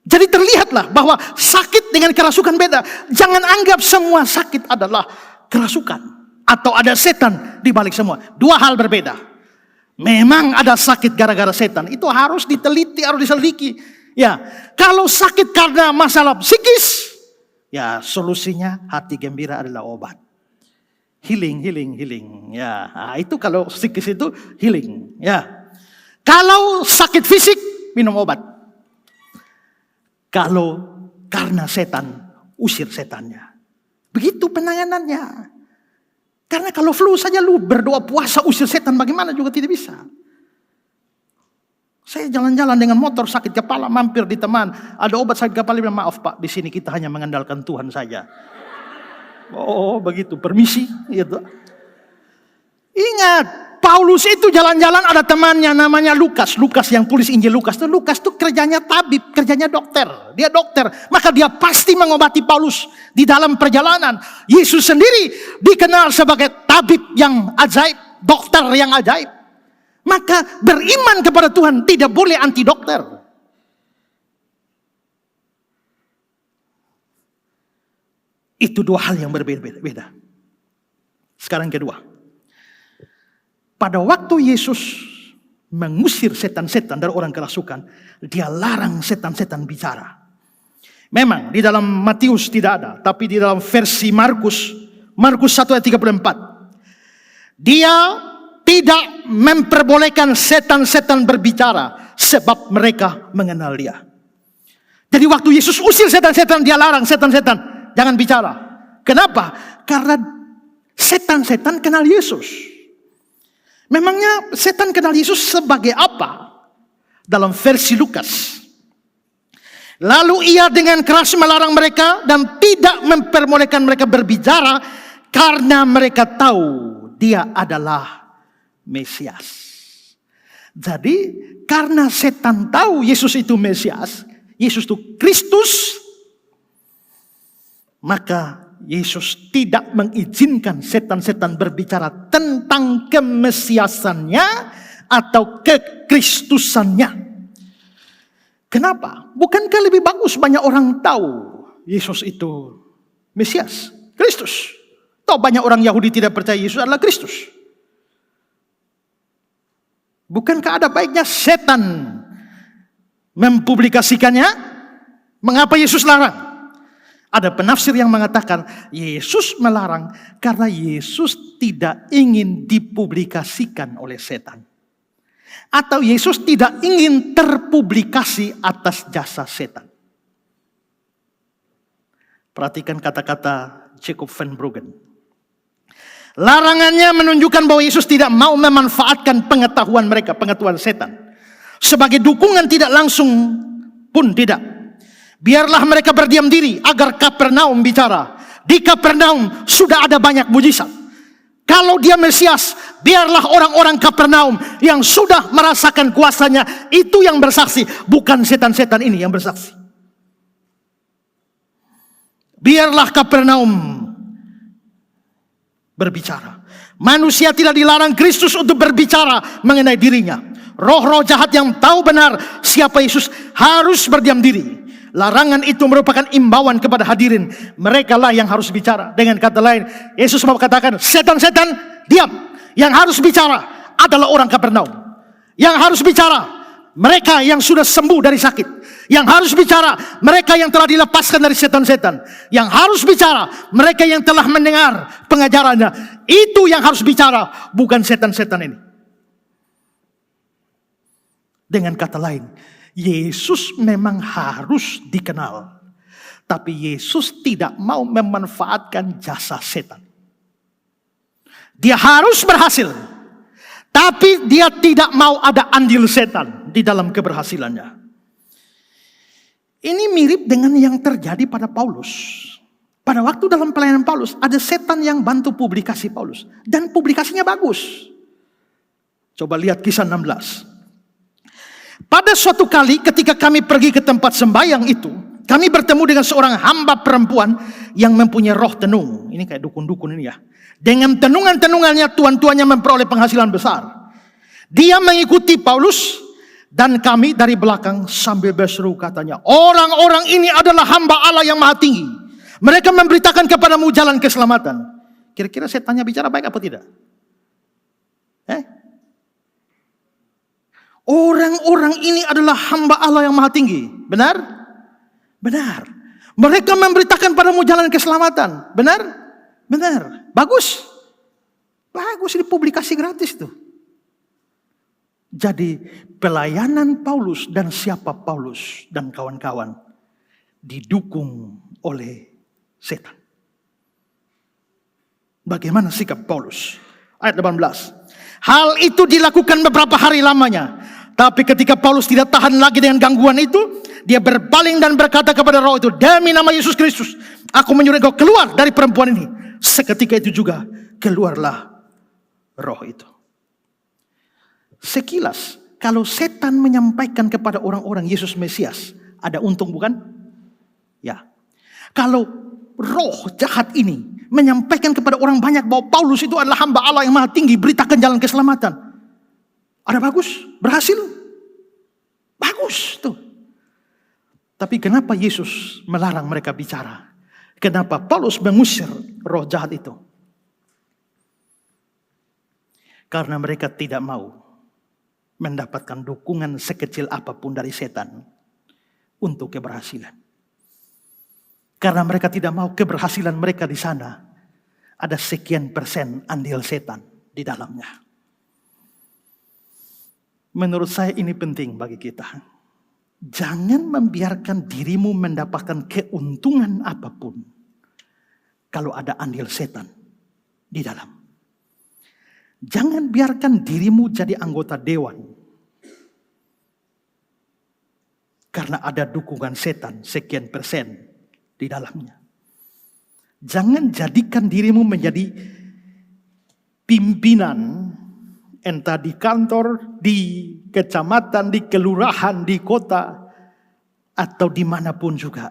Jadi terlihatlah bahwa sakit dengan kerasukan beda. Jangan anggap semua sakit adalah kerasukan atau ada setan di balik semua. Dua hal berbeda. Memang ada sakit gara-gara setan, itu harus diteliti, harus diselidiki. Ya, kalau sakit karena masalah psikis, ya solusinya hati gembira adalah obat. Healing. Ya, nah, itu kalau psikis itu healing. Ya, kalau sakit fisik minum obat. Kalau karena setan, usir setannya. Begitu penanganannya. Karena kalau flu saja lu berdoa puasa usir setan, bagaimana juga tidak bisa. Saya jalan-jalan dengan motor sakit kepala, mampir di teman, ada obat sakit kepala, bilang maaf Pak, di sini kita hanya mengandalkan Tuhan saja. Oh begitu, permisi gitu. Ingat, Paulus itu jalan-jalan ada temannya namanya Lukas. Lukas yang tulis Injil Lukas tuh kerjanya tabib, kerjanya dokter. Dia dokter, maka dia pasti mengobati Paulus di dalam perjalanan. Yesus sendiri dikenal sebagai tabib yang ajaib, dokter yang ajaib. Maka beriman kepada Tuhan tidak boleh anti dokter. Itu dua hal yang berbeda. Sekarang kedua. Pada waktu Yesus mengusir setan-setan dari orang kerasukan, dia larang setan-setan bicara. Memang di dalam Matius tidak ada, tapi di dalam versi Markus 1 ayat 34. Dia tidak memperbolehkan setan-setan berbicara sebab mereka mengenal dia. Jadi waktu Yesus usir setan-setan, dia larang setan-setan jangan bicara. Kenapa? Karena setan-setan kenal Yesus. Memangnya setan kenal Yesus sebagai apa? Dalam versi Lukas. Lalu ia dengan keras melarang mereka dan tidak memperbolehkan mereka berbicara karena mereka tahu dia adalah Mesias. Jadi karena setan tahu Yesus itu Mesias, Yesus itu Kristus, maka Yesus tidak mengizinkan setan-setan berbicara tentang kemesiasannya atau kekristusannya. Kenapa? Bukankah lebih bagus banyak orang tahu Yesus itu Mesias? Kristus. Tahu banyak orang Yahudi tidak percaya Yesus adalah Kristus. Bukankah ada baiknya setan mempublikasikannya? Mengapa Yesus larang? Ada penafsir yang mengatakan Yesus melarang karena Yesus tidak ingin dipublikasikan oleh setan. Atau Yesus tidak ingin terpublikasi atas jasa setan. Perhatikan kata-kata Jacob Van Bruggen. Larangannya menunjukkan bahwa Yesus tidak mau memanfaatkan pengetahuan mereka, pengetahuan setan, sebagai dukungan tidak langsung pun tidak. Biarlah mereka berdiam diri agar Kapernaum bicara. Di Kapernaum sudah ada banyak mujizat. Kalau dia Mesias, biarlah orang-orang Kapernaum yang sudah merasakan kuasanya itu yang bersaksi, bukan setan-setan ini yang bersaksi. Biarlah Kapernaum berbicara. Manusia tidak dilarang Kristus untuk berbicara mengenai dirinya. Roh-roh jahat yang tahu benar siapa Yesus harus berdiam diri. Larangan itu merupakan imbauan kepada hadirin. Mereka lah yang harus bicara. Dengan kata lain, Yesus mau katakan, setan-setan diam. Yang harus bicara adalah orang Kapernaum. Yang harus bicara mereka yang sudah sembuh dari sakit. Yang harus bicara mereka yang telah dilepaskan dari setan-setan. Yang harus bicara mereka yang telah mendengar pengajarannya. Itu yang harus bicara, bukan setan-setan ini. Dengan kata lain, Yesus memang harus dikenal. Tapi Yesus tidak mau memanfaatkan jasa setan. Dia harus berhasil. Tapi dia tidak mau ada andil setan di dalam keberhasilannya. Ini mirip dengan yang terjadi pada Paulus. Pada waktu dalam pelayanan Paulus, ada setan yang bantu publikasi Paulus. Dan publikasinya bagus. Coba lihat kisah 16. Pada suatu kali ketika kami pergi ke tempat sembahyang itu, kami bertemu dengan seorang hamba perempuan yang mempunyai roh tenung. Ini kayak dukun-dukun ini ya. Dengan tenungan-tenungannya tuan-tuannya memperoleh penghasilan besar. Dia mengikuti Paulus dan kami dari belakang sambil berseru katanya, orang-orang ini adalah hamba Allah yang maha tinggi. Mereka memberitakan kepadamu jalan keselamatan. Kira-kira setannya bicara baik apa tidak? Orang-orang ini adalah hamba Allah yang maha tinggi. Benar? Benar. Mereka memberitakan padamu jalan keselamatan. Benar? Benar. Bagus. Bagus, ini publikasi gratis tuh. Jadi pelayanan Paulus dan siapa Paulus dan kawan-kawan didukung oleh setan. Bagaimana sikap Paulus? Ayat 18. Hal itu dilakukan beberapa hari lamanya. Tapi ketika Paulus tidak tahan lagi dengan gangguan itu, dia berpaling dan berkata kepada roh itu, demi nama Yesus Kristus, aku menyuruh engkau keluar dari perempuan ini. Seketika itu juga keluarlah roh itu. Sekilas, kalau setan menyampaikan kepada orang-orang Yesus Mesias, ada untung bukan? Ya. Kalau roh jahat ini menyampaikan kepada orang banyak bahwa Paulus itu adalah hamba Allah yang maha tinggi, beritakan jalan keselamatan. Ada bagus? Berhasil? Bagus tuh. Tapi kenapa Yesus melarang mereka bicara? Kenapa Paulus mengusir roh jahat itu? Karena mereka tidak mau mendapatkan dukungan sekecil apapun dari setan untuk keberhasilan. Karena mereka tidak mau keberhasilan mereka di sana ada sekian persen andil setan di dalamnya. Menurut saya ini penting bagi kita. Jangan membiarkan dirimu mendapatkan keuntungan apapun kalau ada andil setan di dalam. Jangan biarkan dirimu jadi anggota dewan karena ada dukungan setan sekian persen di dalamnya. Jangan jadikan dirimu menjadi pimpinan, entah di kantor, di kecamatan, di kelurahan, di kota, atau dimanapun juga,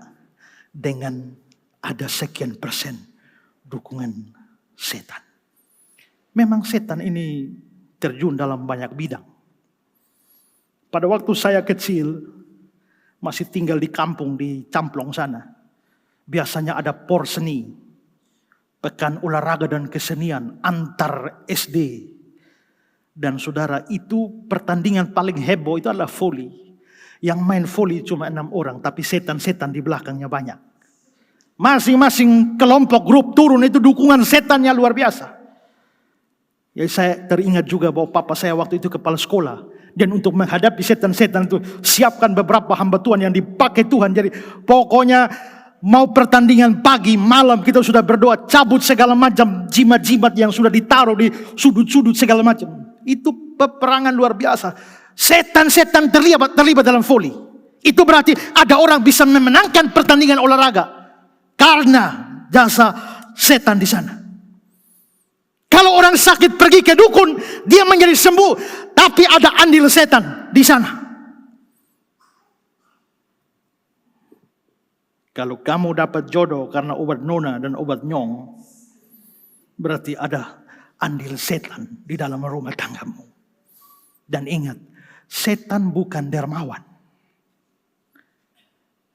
dengan ada sekian persen dukungan setan. Memang setan ini terjun dalam banyak bidang. Pada waktu saya kecil, masih tinggal di kampung di Camplong sana. Biasanya ada por seni. pekan olahraga dan kesenian antar SD. Dan saudara, itu pertandingan paling heboh itu adalah voli. Yang main voli cuma 6 orang, tapi setan-setan di belakangnya banyak. Masing-masing kelompok grup turun, itu dukungan setannya luar biasa. Ya, saya teringat juga bahwa papa saya waktu itu kepala sekolah. Dan untuk menghadapi setan-setan itu, siapkan beberapa hamba Tuhan yang dipakai Tuhan. Jadi pokoknya mau pertandingan pagi, malam kita sudah berdoa, cabut segala macam jimat-jimat yang sudah ditaruh di sudut-sudut segala macam. Itu peperangan luar biasa. Setan-setan terlibat dalam voli. Itu berarti ada orang bisa memenangkan pertandingan olahraga karena jasa setan di sana. Kalau orang sakit pergi ke dukun, dia menjadi sembuh, tapi ada andil setan di sana. Kalau kamu dapat jodoh karena obat nona dan obat nyong, berarti ada andil setan di dalam rumah tanggamu. Dan ingat, setan bukan dermawan.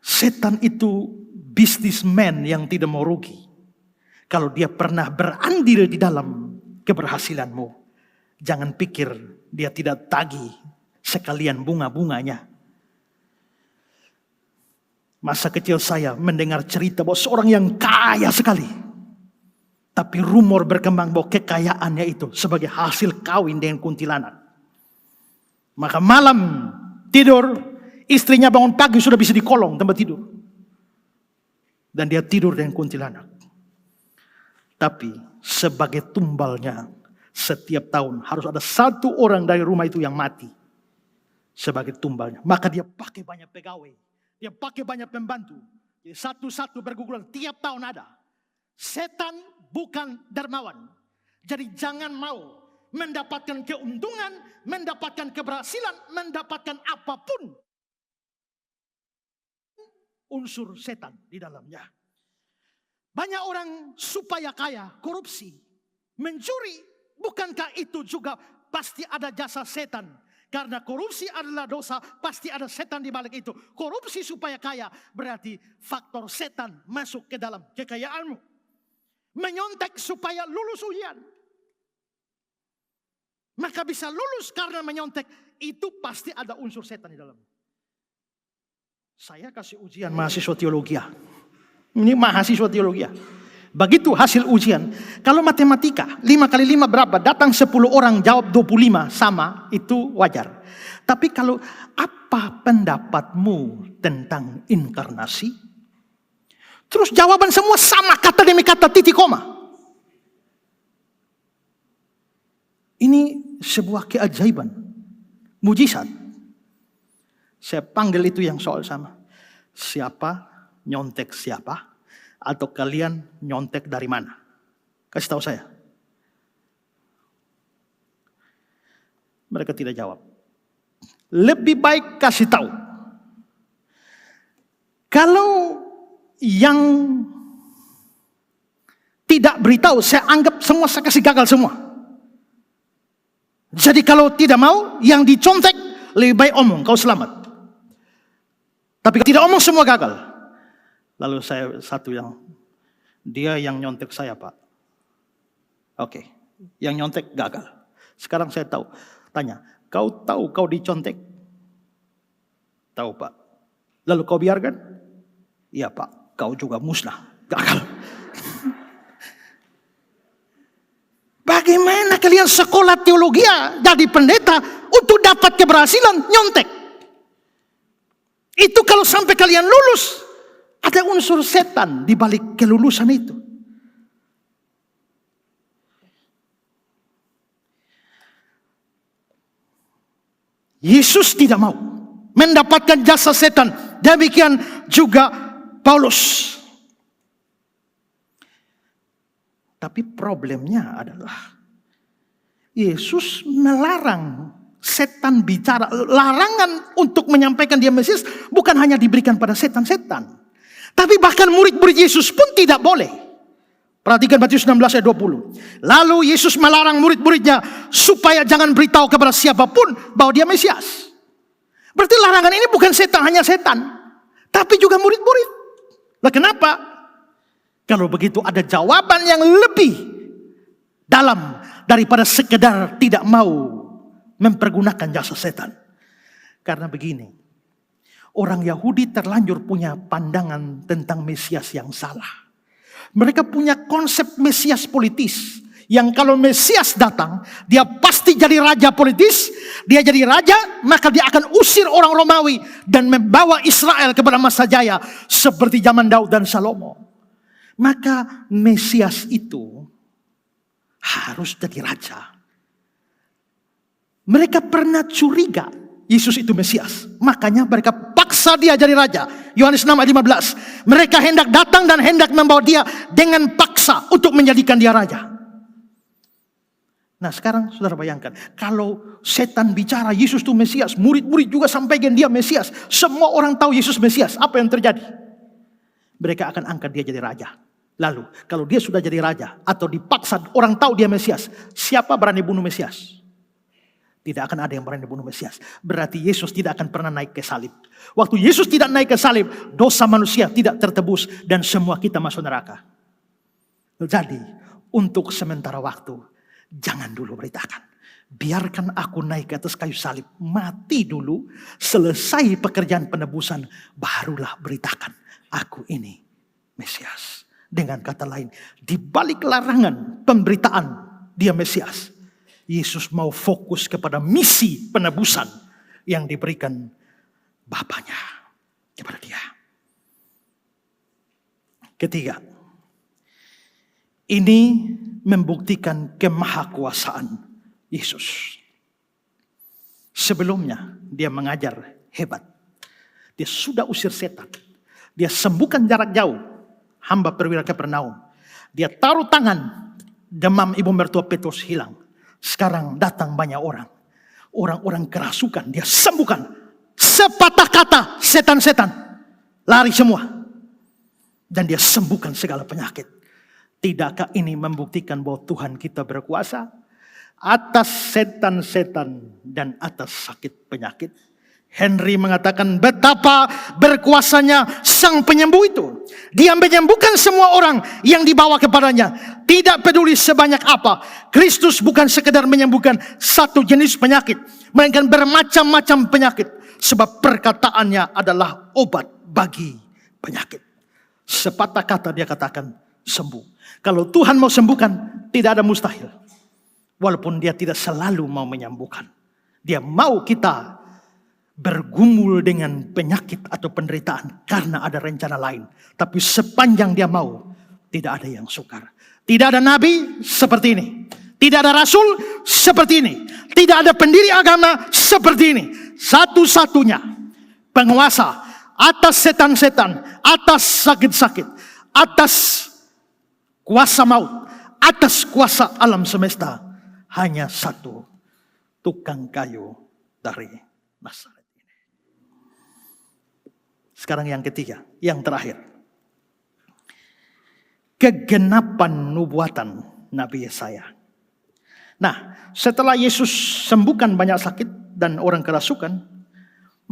Setan itu businessman yang tidak mau rugi. Kalau dia pernah berandil di dalam keberhasilanmu, jangan pikir dia tidak tagih sekalian bunga-bunganya. Masa kecil saya mendengar cerita bahwa seorang yang kaya sekali, tapi rumor berkembang bahwa kekayaannya itu sebagai hasil kawin dengan kuntilanak. Maka malam tidur, istrinya bangun pagi sudah bisa dikolong tempat tidur. Dan dia tidur dengan kuntilanak. Tapi sebagai tumbalnya, setiap tahun harus ada 1 orang dari rumah itu yang mati. Sebagai tumbalnya. Maka dia pakai banyak pegawai. Dia pakai banyak pembantu. Jadi satu-satu berguguran, tiap tahun ada. Setan bukan dermawan. Jadi jangan mau mendapatkan keuntungan, mendapatkan keberhasilan, mendapatkan apapun. Unsur setan di dalamnya. Banyak orang supaya kaya, korupsi, mencuri. Bukankah itu juga pasti ada jasa setan? Karena korupsi adalah dosa, pasti ada setan di balik itu. Korupsi supaya kaya, berarti faktor setan masuk ke dalam kekayaanmu. Menyontek supaya lulus ujian. Maka bisa lulus karena menyontek. Itu pasti ada unsur setan di dalam. Saya kasih ujian mahasiswa teologi. Ini mahasiswa teologi. Begitu hasil ujian. Kalau matematika, 5 kali 5 berapa? Datang 10 orang, jawab 25, sama. Itu wajar. Tapi kalau apa pendapatmu tentang inkarnasi? Terus jawaban semua sama, kata demi kata, titik koma. Ini sebuah keajaiban. Mujizat. Saya panggil itu yang soal sama. Siapa nyontek siapa? Atau kalian nyontek dari mana? Kasih tahu saya. Mereka tidak jawab. Lebih baik kasih tahu. Kalau yang tidak beritahu, saya anggap semua saya kasih gagal semua. Jadi kalau tidak mau, yang dicontek lebih baik omong, kau selamat. Tapi kalau tidak omong semua gagal. Lalu saya satu dia yang nyontek saya, Pak. Oke, yang nyontek gagal. Sekarang saya tahu. Tanya, kau tahu kau dicontek? Tahu, Pak. Lalu kau biarkan? Iya, Pak. Kau juga musnah. Gagal. Bagaimana kalian sekolah teologi jadi pendeta untuk dapat keberhasilan nyontek? Itu kalau sampai kalian lulus, ada unsur setan di balik kelulusan itu. Yesus tidak mau mendapatkan jasa setan. Demikian juga Paulus. Tapi problemnya adalah Yesus melarang setan bicara. Larangan untuk menyampaikan dia Mesias bukan hanya diberikan pada setan-setan. Tapi bahkan murid-murid Yesus pun tidak boleh. Perhatikan Matius 16 ayat 20. Lalu Yesus melarang murid-muridnya supaya jangan beritahu kepada siapapun bahwa dia Mesias. Berarti larangan ini bukan setan, hanya setan. Tapi juga murid-murid. Lah kenapa? Kalau begitu ada jawaban yang lebih dalam daripada sekedar tidak mau mempergunakan jasa setan. Karena begini, orang Yahudi terlanjur punya pandangan tentang Mesias yang salah. Mereka punya konsep Mesias politis. Yang kalau Mesias datang, dia pasti jadi raja politis. Dia jadi raja, maka dia akan usir orang Romawi dan membawa Israel kepada masa jaya seperti zaman Daud dan Salomo. Maka Mesias itu harus jadi raja. Mereka pernah curiga Yesus itu Mesias. Makanya mereka paksa dia jadi raja. Yohanes 6 ayat 15. Mereka hendak datang dan hendak membawa dia dengan paksa untuk menjadikan dia raja. Nah sekarang saudara bayangkan, kalau setan bicara Yesus itu Mesias, murid-murid juga sampaikan dia Mesias, semua orang tahu Yesus Mesias, apa yang terjadi? Mereka akan angkat dia jadi raja. Lalu kalau dia sudah jadi raja atau dipaksa orang tahu dia Mesias, siapa berani bunuh Mesias? Tidak akan ada yang berani bunuh Mesias. Berarti Yesus tidak akan pernah naik ke salib. Waktu Yesus tidak naik ke salib, dosa manusia tidak tertebus dan semua kita masuk neraka. Jadi untuk sementara waktu, jangan dulu beritakan. Biarkan aku naik ke atas kayu salib. Mati dulu. Selesai pekerjaan penebusan. Barulah beritakan. Aku ini Mesias. Dengan kata lain. Di balik larangan pemberitaan dia Mesias. Yesus mau fokus kepada misi penebusan. Yang diberikan Bapanya kepada dia. Ketiga. Ini membuktikan kemahakuasaan Yesus. Sebelumnya dia mengajar hebat. Dia sudah usir setan. Dia sembuhkan jarak jauh hamba perwira Kapernaum. Dia taruh tangan, demam ibu mertua Petrus hilang. Sekarang datang banyak orang. Orang-orang kerasukan dia sembuhkan. Sepatah kata setan-setan lari semua. Dan dia sembuhkan segala penyakit. Tidakkah ini membuktikan bahwa Tuhan kita berkuasa atas setan-setan dan atas sakit penyakit? Henry mengatakan betapa berkuasanya sang penyembuh itu. Dia menyembuhkan semua orang yang dibawa kepadanya. Tidak peduli sebanyak apa. Kristus bukan sekedar menyembuhkan satu jenis penyakit, melainkan bermacam-macam penyakit. Sebab perkataannya adalah obat bagi penyakit. Sepatah kata dia katakan sembuh. Kalau Tuhan mau sembuhkan, tidak ada mustahil. Walaupun dia tidak selalu mau menyembuhkan. Dia mau kita bergumul dengan penyakit atau penderitaan karena ada rencana lain. Tapi sepanjang dia mau, tidak ada yang sukar. Tidak ada nabi seperti ini. Tidak ada rasul seperti ini. Tidak ada pendiri agama seperti ini. Satu-satunya penguasa atas setan-setan, atas sakit-sakit, atas kuasa maut, atas kuasa alam semesta. Hanya satu, tukang kayu dari Nazaret ini. Sekarang yang ketiga, yang terakhir. Kegenapan nubuatan Nabi Yesaya. Nah, setelah Yesus sembuhkan banyak sakit dan orang kerasukan,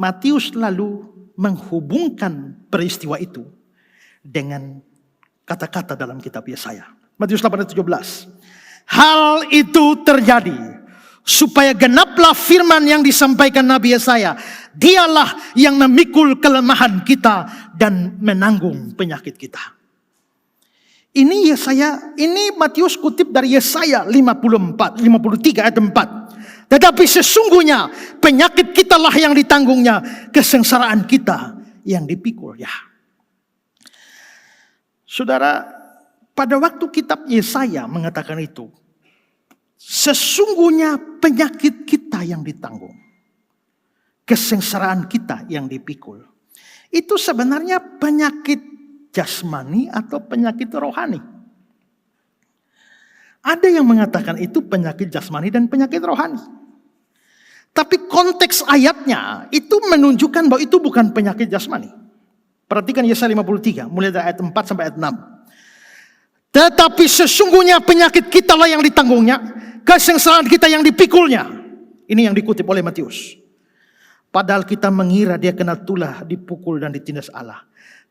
Matius lalu menghubungkan peristiwa itu dengan kata-kata dalam kitab Yesaya. Matius 8:17. Hal itu terjadi supaya genaplah firman yang disampaikan Nabi Yesaya. Dialah yang memikul kelemahan kita dan menanggung penyakit kita. Ini Matius kutip dari Yesaya 53 ayat 4. Tetapi sesungguhnya penyakit kitalah yang ditanggungnya, kesengsaraan kita yang dipikulnya. Saudara, pada waktu kitab Yesaya mengatakan itu, sesungguhnya penyakit kita yang ditanggung, kesengsaraan kita yang dipikul. Itu sebenarnya penyakit jasmani atau penyakit rohani. Ada yang mengatakan itu penyakit jasmani dan penyakit rohani. Tapi konteks ayatnya itu menunjukkan bahwa itu bukan penyakit jasmani. Perhatikan Yesaya 53, mulai dari ayat 4 sampai ayat 6. Tetapi sesungguhnya penyakit kita lah yang ditanggungnya, kesengsaraan kita yang dipikulnya. Ini yang dikutip oleh Matius. Padahal kita mengira dia kena tulah, dipukul dan ditindas Allah.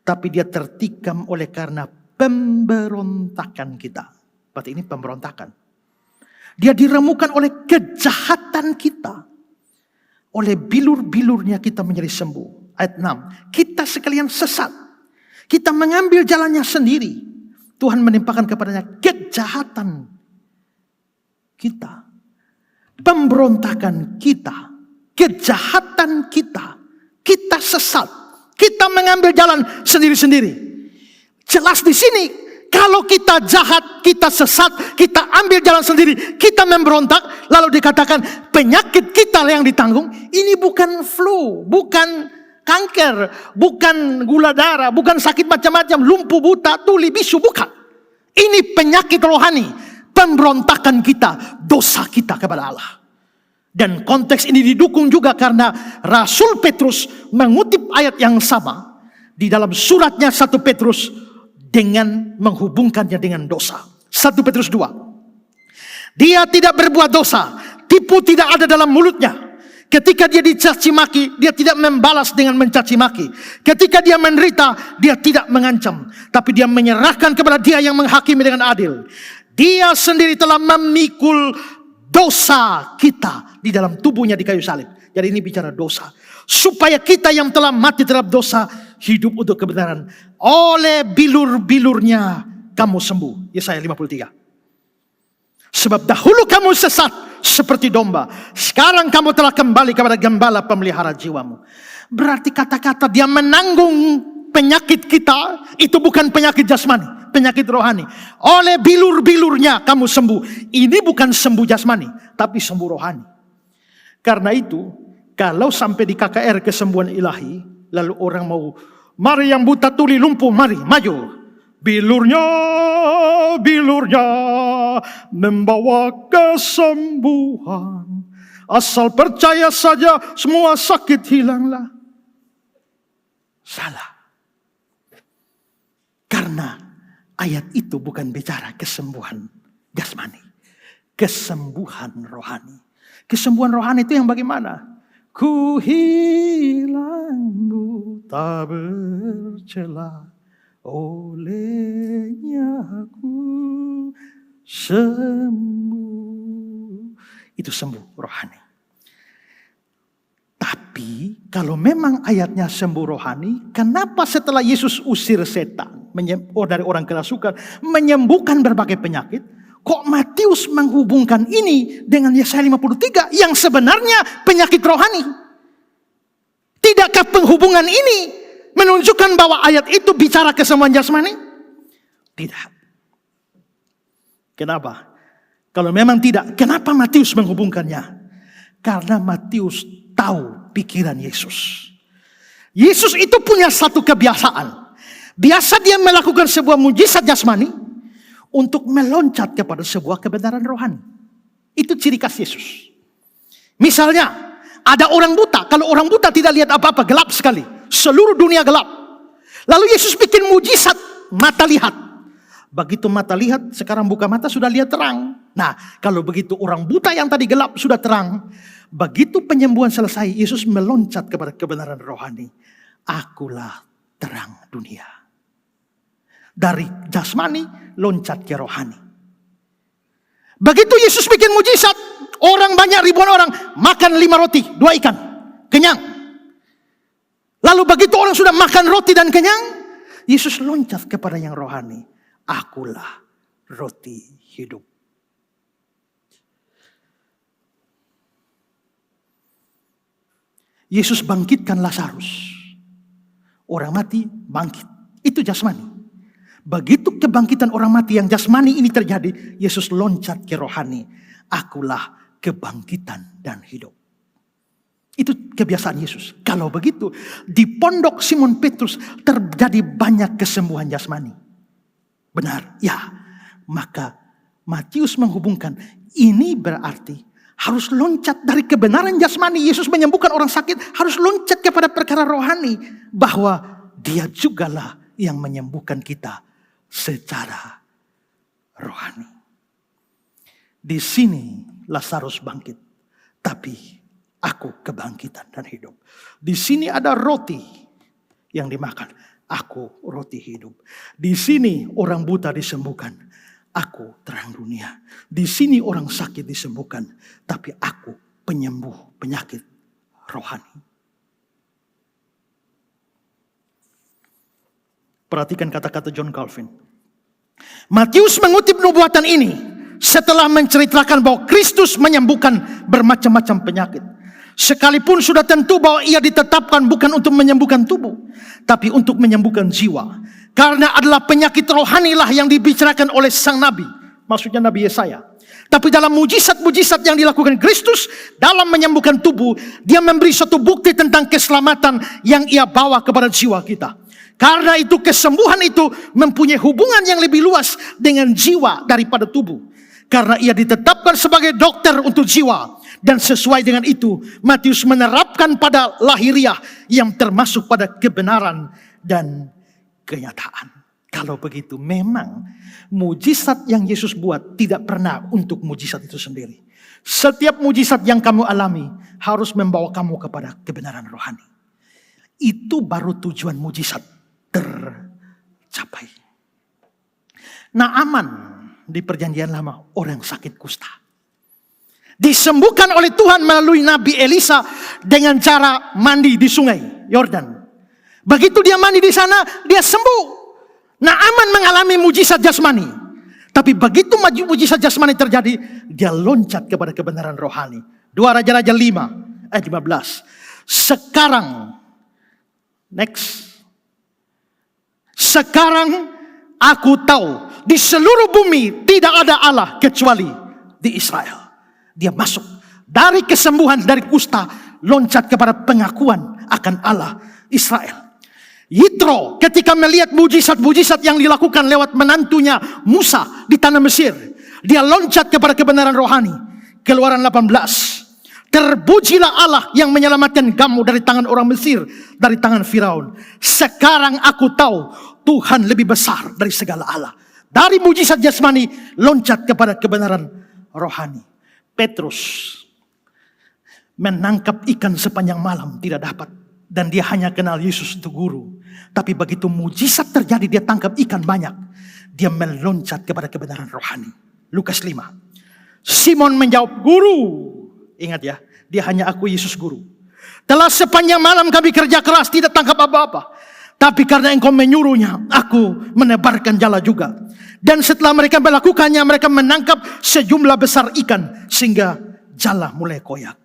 Tapi dia tertikam oleh karena pemberontakan kita. Berarti ini pemberontakan. Dia diremukan oleh kejahatan kita. Oleh bilur-bilurnya kita menjadi sembuh. Ayat 6. Kita sekalian sesat. Kita mengambil jalannya sendiri. Tuhan menimpakan kepadanya kejahatan kita. Pemberontakan kita. Kejahatan kita. Kita sesat. Kita mengambil jalan sendiri-sendiri. Jelas di sini, kalau kita jahat, kita sesat, kita ambil jalan sendiri, kita memberontak, lalu dikatakan penyakit kita yang ditanggung. Ini bukan flu, bukan kanker, bukan gula darah, bukan sakit macam-macam, lumpuh, buta, tuli, bisu, bukan. Ini penyakit rohani, pemberontakan kita, dosa kita kepada Allah. Dan konteks ini didukung juga karena Rasul Petrus mengutip ayat yang sama di dalam suratnya 1 Petrus dengan menghubungkannya dengan dosa. 1 Petrus 2. Dia tidak berbuat dosa, tipu tidak ada dalam mulutnya. Ketika dia dicaci maki, dia tidak membalas dengan mencaci maki. Ketika dia menderita, dia tidak mengancam, tapi dia menyerahkan kepada Dia yang menghakimi dengan adil. Dia sendiri telah memikul dosa kita di dalam tubuhnya di kayu salib. Jadi ini bicara dosa. Supaya kita yang telah mati terhadap dosa hidup untuk kebenaran. Oleh bilur-bilurnya kamu sembuh. Yesaya 53. Sebab dahulu kamu sesat seperti domba. Sekarang kamu telah kembali kepada gembala pemelihara jiwamu. Berarti kata-kata dia menanggung penyakit kita itu bukan penyakit jasmani, penyakit rohani. Oleh bilur-bilurnya kamu sembuh. Ini bukan sembuh jasmani, tapi sembuh rohani. Karena itu, kalau sampai di KKR kesembuhan ilahi, lalu orang mau, mari yang buta tuli lumpuh, mari maju. Bilurnya membawa kesembuhan. Asal percaya saja semua sakit hilanglah. Salah. Karena ayat itu bukan bicara kesembuhan jasmani. Kesembuhan rohani. Kesembuhan rohani itu yang bagaimana? Ku hilang buta bercela, olehnya aku sembuh. Itu sembuh rohani. Tapi kalau memang ayatnya sembuh rohani, kenapa setelah Yesus usir setan dari orang kerasukan, menyembuhkan berbagai penyakit, kok Matius menghubungkan ini dengan Yesaya 53 yang sebenarnya penyakit rohani? Tidakkah penghubungan ini menunjukkan bahwa ayat itu bicara kesembuhan jasmani? Tidak. Kenapa? Kalau memang tidak, kenapa Matius menghubungkannya? Karena Matius tahu pikiran Yesus. Yesus itu punya satu kebiasaan. Biasa dia melakukan sebuah mujizat jasmani untuk meloncat kepada sebuah kebenaran rohani. Itu ciri khas Yesus. Misalnya, ada orang buta. Kalau orang buta tidak lihat apa-apa, gelap sekali. Seluruh dunia gelap. Lalu Yesus bikin mujizat, mata lihat. Begitu mata lihat, sekarang buka mata sudah lihat terang. Nah, kalau begitu orang buta yang tadi gelap sudah terang. Begitu penyembuhan selesai, Yesus meloncat kepada kebenaran rohani. Akulah terang dunia. Dari jasmani, loncat ke rohani. Begitu Yesus bikin mujizat, orang banyak, ribuan orang makan 5 roti, 2 ikan, kenyang. Lalu begitu orang sudah makan roti dan kenyang, Yesus loncat kepada yang rohani. Akulah roti hidup. Yesus bangkitkan Lazarus. Orang mati bangkit. Itu jasmani. Begitu kebangkitan orang mati yang jasmani ini terjadi, Yesus loncat ke rohani. Akulah kebangkitan dan hidup. Itu kebiasaan Yesus. Kalau begitu, di pondok Simon Petrus terjadi banyak kesembuhan jasmani. Benar, ya. Maka Matius menghubungkan, ini berarti harus loncat dari kebenaran jasmani. Yesus menyembuhkan orang sakit, harus loncat kepada perkara rohani. Bahwa Dia jugalah yang menyembuhkan kita secara rohani. Di sini Lazarus bangkit, tapi aku kebangkitan dan hidup. Di sini ada roti yang dimakan. Aku roti hidup. Di sini orang buta disembuhkan. Aku terang dunia. Di sini orang sakit disembuhkan. Tapi aku penyembuh penyakit rohani. Perhatikan kata-kata John Calvin. Matius mengutip nubuatan ini setelah menceritakan bahwa Kristus menyembuhkan bermacam-macam penyakit. Sekalipun sudah tentu bahwa ia ditetapkan bukan untuk menyembuhkan tubuh, tapi untuk menyembuhkan jiwa. Karena adalah penyakit rohanilah yang dibicarakan oleh sang nabi, maksudnya Nabi Yesaya. Tapi dalam mujizat-mujizat yang dilakukan Kristus dalam menyembuhkan tubuh, dia memberi suatu bukti tentang keselamatan yang ia bawa kepada jiwa kita. Karena itu kesembuhan itu mempunyai hubungan yang lebih luas dengan jiwa daripada tubuh. Karena ia ditetapkan sebagai dokter untuk jiwa. Dan sesuai dengan itu, Matius menerapkan pada lahiriah yang termasuk pada kebenaran dan kenyataan. Kalau begitu, memang mujizat yang Yesus buat tidak pernah untuk mujizat itu sendiri. Setiap mujizat yang kamu alami harus membawa kamu kepada kebenaran rohani. Itu baru tujuan mujizat tercapai. Naaman di perjanjian lama, orang sakit kusta, disembuhkan oleh Tuhan melalui Nabi Elisa dengan cara mandi di sungai Yordan. Begitu dia mandi di sana, dia sembuh. Naaman mengalami mujizat jasmani. Tapi begitu mujizat jasmani terjadi, dia loncat kepada kebenaran rohani. 2 Raja-Raja 5 ayat 15. Sekarang, next. Sekarang aku tahu di seluruh bumi tidak ada Allah kecuali di Israel. Dia masuk dari kesembuhan dari kusta, loncat kepada pengakuan akan Allah Israel. Yitro ketika melihat mujizat-mujizat yang dilakukan lewat menantunya Musa di tanah Mesir, dia loncat kepada kebenaran rohani. Keluaran 18. Terpujilah Allah yang menyelamatkan kamu dari tangan orang Mesir, dari tangan Firaun. Sekarang aku tahu Tuhan lebih besar dari segala Allah. Dari mujizat jasmani loncat kepada kebenaran rohani. Petrus menangkap ikan sepanjang malam tidak dapat. Dan dia hanya kenal Yesus itu guru. Tapi begitu mujizat terjadi, dia tangkap ikan banyak. Dia meloncat kepada kebenaran rohani. Lukas 5. Simon menjawab, Guru. Ingat ya, dia hanya aku Yesus guru. Telah sepanjang malam kami kerja keras, tidak tangkap apa-apa. Tapi karena engkau menyuruhnya, aku menebarkan jala juga. Dan setelah mereka melakukannya, mereka menangkap sejumlah besar ikan. Sehingga jala mulai koyak.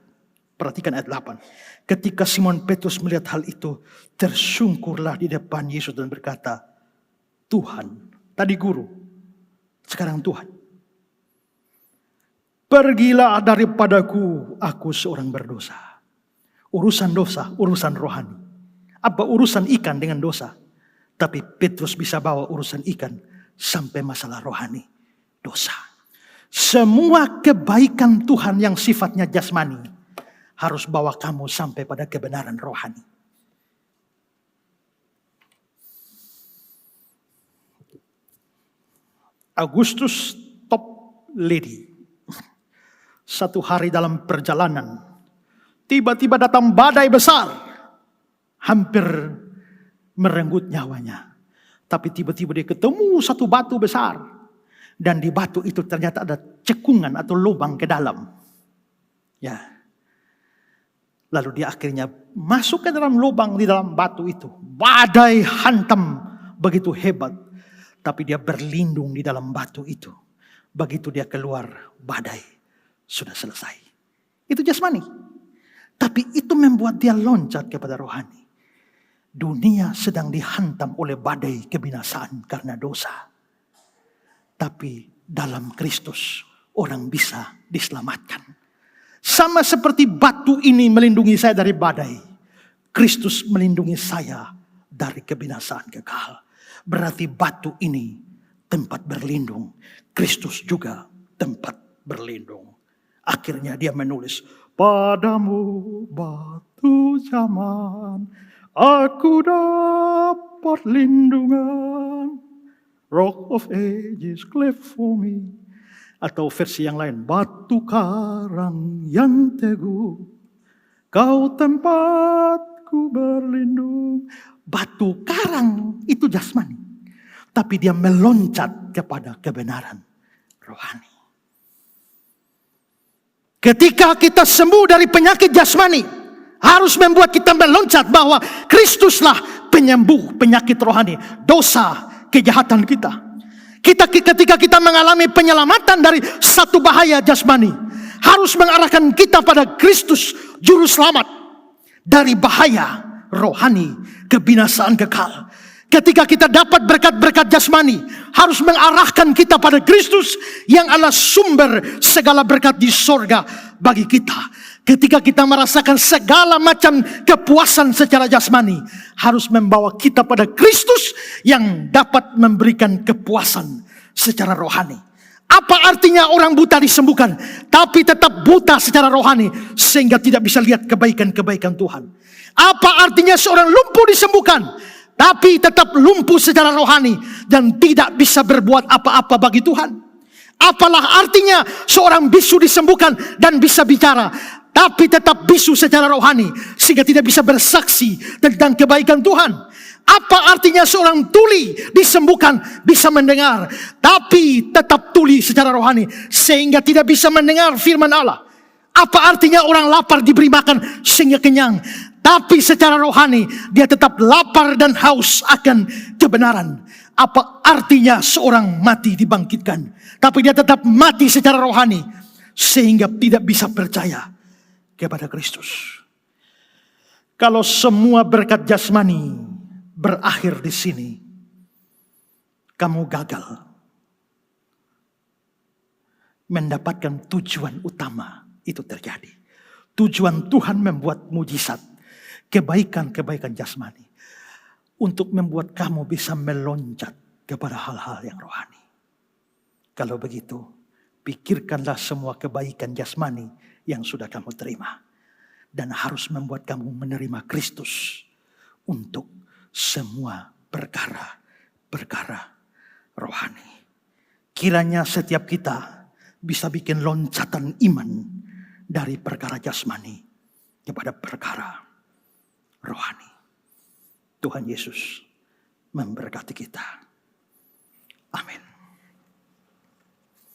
Perhatikan ayat 8. Ketika Simon Petrus melihat hal itu, tersungkurlah di depan Yesus dan berkata, Tuhan, tadi guru, sekarang Tuhan. Pergilah daripadaku, aku seorang berdosa. Urusan dosa, urusan rohani. Apa urusan ikan dengan dosa? Tapi Petrus bisa bawa urusan ikan sampai masalah rohani, dosa. Semua kebaikan Tuhan yang sifatnya jasmani harus bawa kamu sampai pada kebenaran rohani. Agustus top lady. Satu hari dalam perjalanan, tiba-tiba datang badai besar. Hampir merenggut nyawanya. Tapi tiba-tiba dia ketemu satu batu besar. Dan di batu itu ternyata ada cekungan atau lubang ke dalam. Ya. Lalu dia akhirnya masuk ke dalam lubang di dalam batu itu. Badai hantam begitu hebat. Tapi dia berlindung di dalam batu itu. Begitu dia keluar, badai sudah selesai. Itu jasmani. Tapi itu membuat dia loncat kepada rohani. Dunia sedang dihantam oleh badai kebinasaan karena dosa. Tapi dalam Kristus orang bisa diselamatkan. Sama seperti batu ini melindungi saya dari badai. Kristus melindungi saya dari kebinasaan kekal. Berarti batu ini tempat berlindung. Kristus juga tempat berlindung. Akhirnya dia menulis, padamu batu zaman, aku dapat lindungan. Rock of ages cleft for me. Atau versi yang lain, batu karang yang teguh, kau tempatku berlindung. batu karang itu jasmani. Tapi dia meloncat kepada kebenaran rohani. Ketika kita sembuh dari penyakit jasmani, harus membuat kita meloncat bahwa Kristuslah penyembuh penyakit rohani, dosa, kejahatan kita. Ketika kita mengalami penyelamatan dari satu bahaya jasmani, harus mengarahkan kita pada Kristus, juru selamat dari bahaya rohani, kebinasaan kekal. Ketika kita dapat berkat-berkat jasmani, harus mengarahkan kita pada Kristus yang adalah sumber segala berkat di sorga bagi kita. Ketika kita merasakan segala macam kepuasan secara jasmani, harus membawa kita pada Kristus yang dapat memberikan kepuasan secara rohani. Apa artinya orang buta disembuhkan, tapi tetap buta secara rohani sehingga tidak bisa lihat kebaikan-kebaikan Tuhan? Apa artinya seorang lumpuh disembuhkan, tapi tetap lumpuh secara rohani dan tidak bisa berbuat apa-apa bagi Tuhan? Apalah artinya seorang bisu disembuhkan dan bisa bicara, tapi tetap bisu secara rohani sehingga tidak bisa bersaksi tentang kebaikan Tuhan? Apa artinya seorang tuli disembuhkan, bisa mendengar, tapi tetap tuli secara rohani sehingga tidak bisa mendengar firman Allah? Apa artinya orang lapar diberi makan sehingga kenyang, tapi secara rohani dia tetap lapar dan haus akan kebenaran? Apa artinya seorang mati dibangkitkan, tapi dia tetap mati secara rohani sehingga tidak bisa percaya kepada Kristus? Kalau semua berkat jasmani berakhir di sini, kamu gagal mendapatkan tujuan utama itu terjadi. Tujuan Tuhan membuat mujizat, kebaikan-kebaikan jasmani, untuk membuat kamu bisa meloncat kepada hal-hal yang rohani. Kalau begitu, pikirkanlah semua kebaikan jasmani yang sudah kamu terima, dan harus membuat kamu menerima Kristus untuk semua perkara-perkara rohani. Kiranya setiap kita bisa bikin loncatan iman dari perkara jasmani kepada perkara rohani. Tuhan Yesus memberkati kita. Amin.